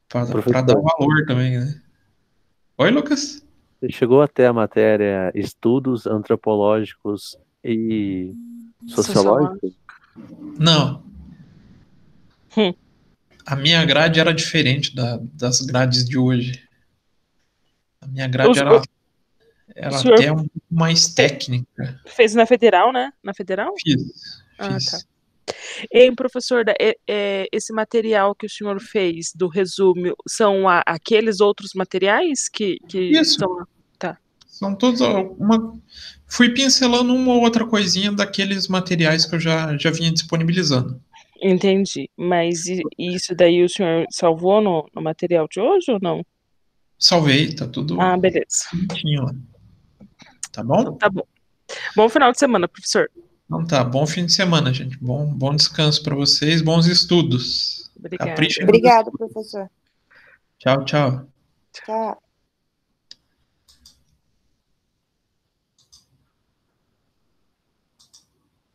Para dar valor também, né? Oi, Lucas? Você chegou até a matéria Estudos Antropológicos e Sociológicos? Não. A minha grade era diferente das grades de hoje. A minha grade era até um pouco mais técnica. Fez na Federal, né? Na Federal? Fiz. Tá. E, professor, esse material que o senhor fez do resumo, são aqueles outros materiais que Isso. estão... Tá. São todos... Fui pincelando uma ou outra coisinha daqueles materiais que eu já vinha disponibilizando. Entendi. Mas isso daí o senhor salvou no material de hoje ou não? Salvei, tá tudo... beleza. Bonitinho lá. Tá bom? Então, tá bom. Bom final de semana, professor. Então tá, bom fim de semana, gente. Bom descanso para vocês, bons estudos. Obrigada, professor. Tchau. Tchau.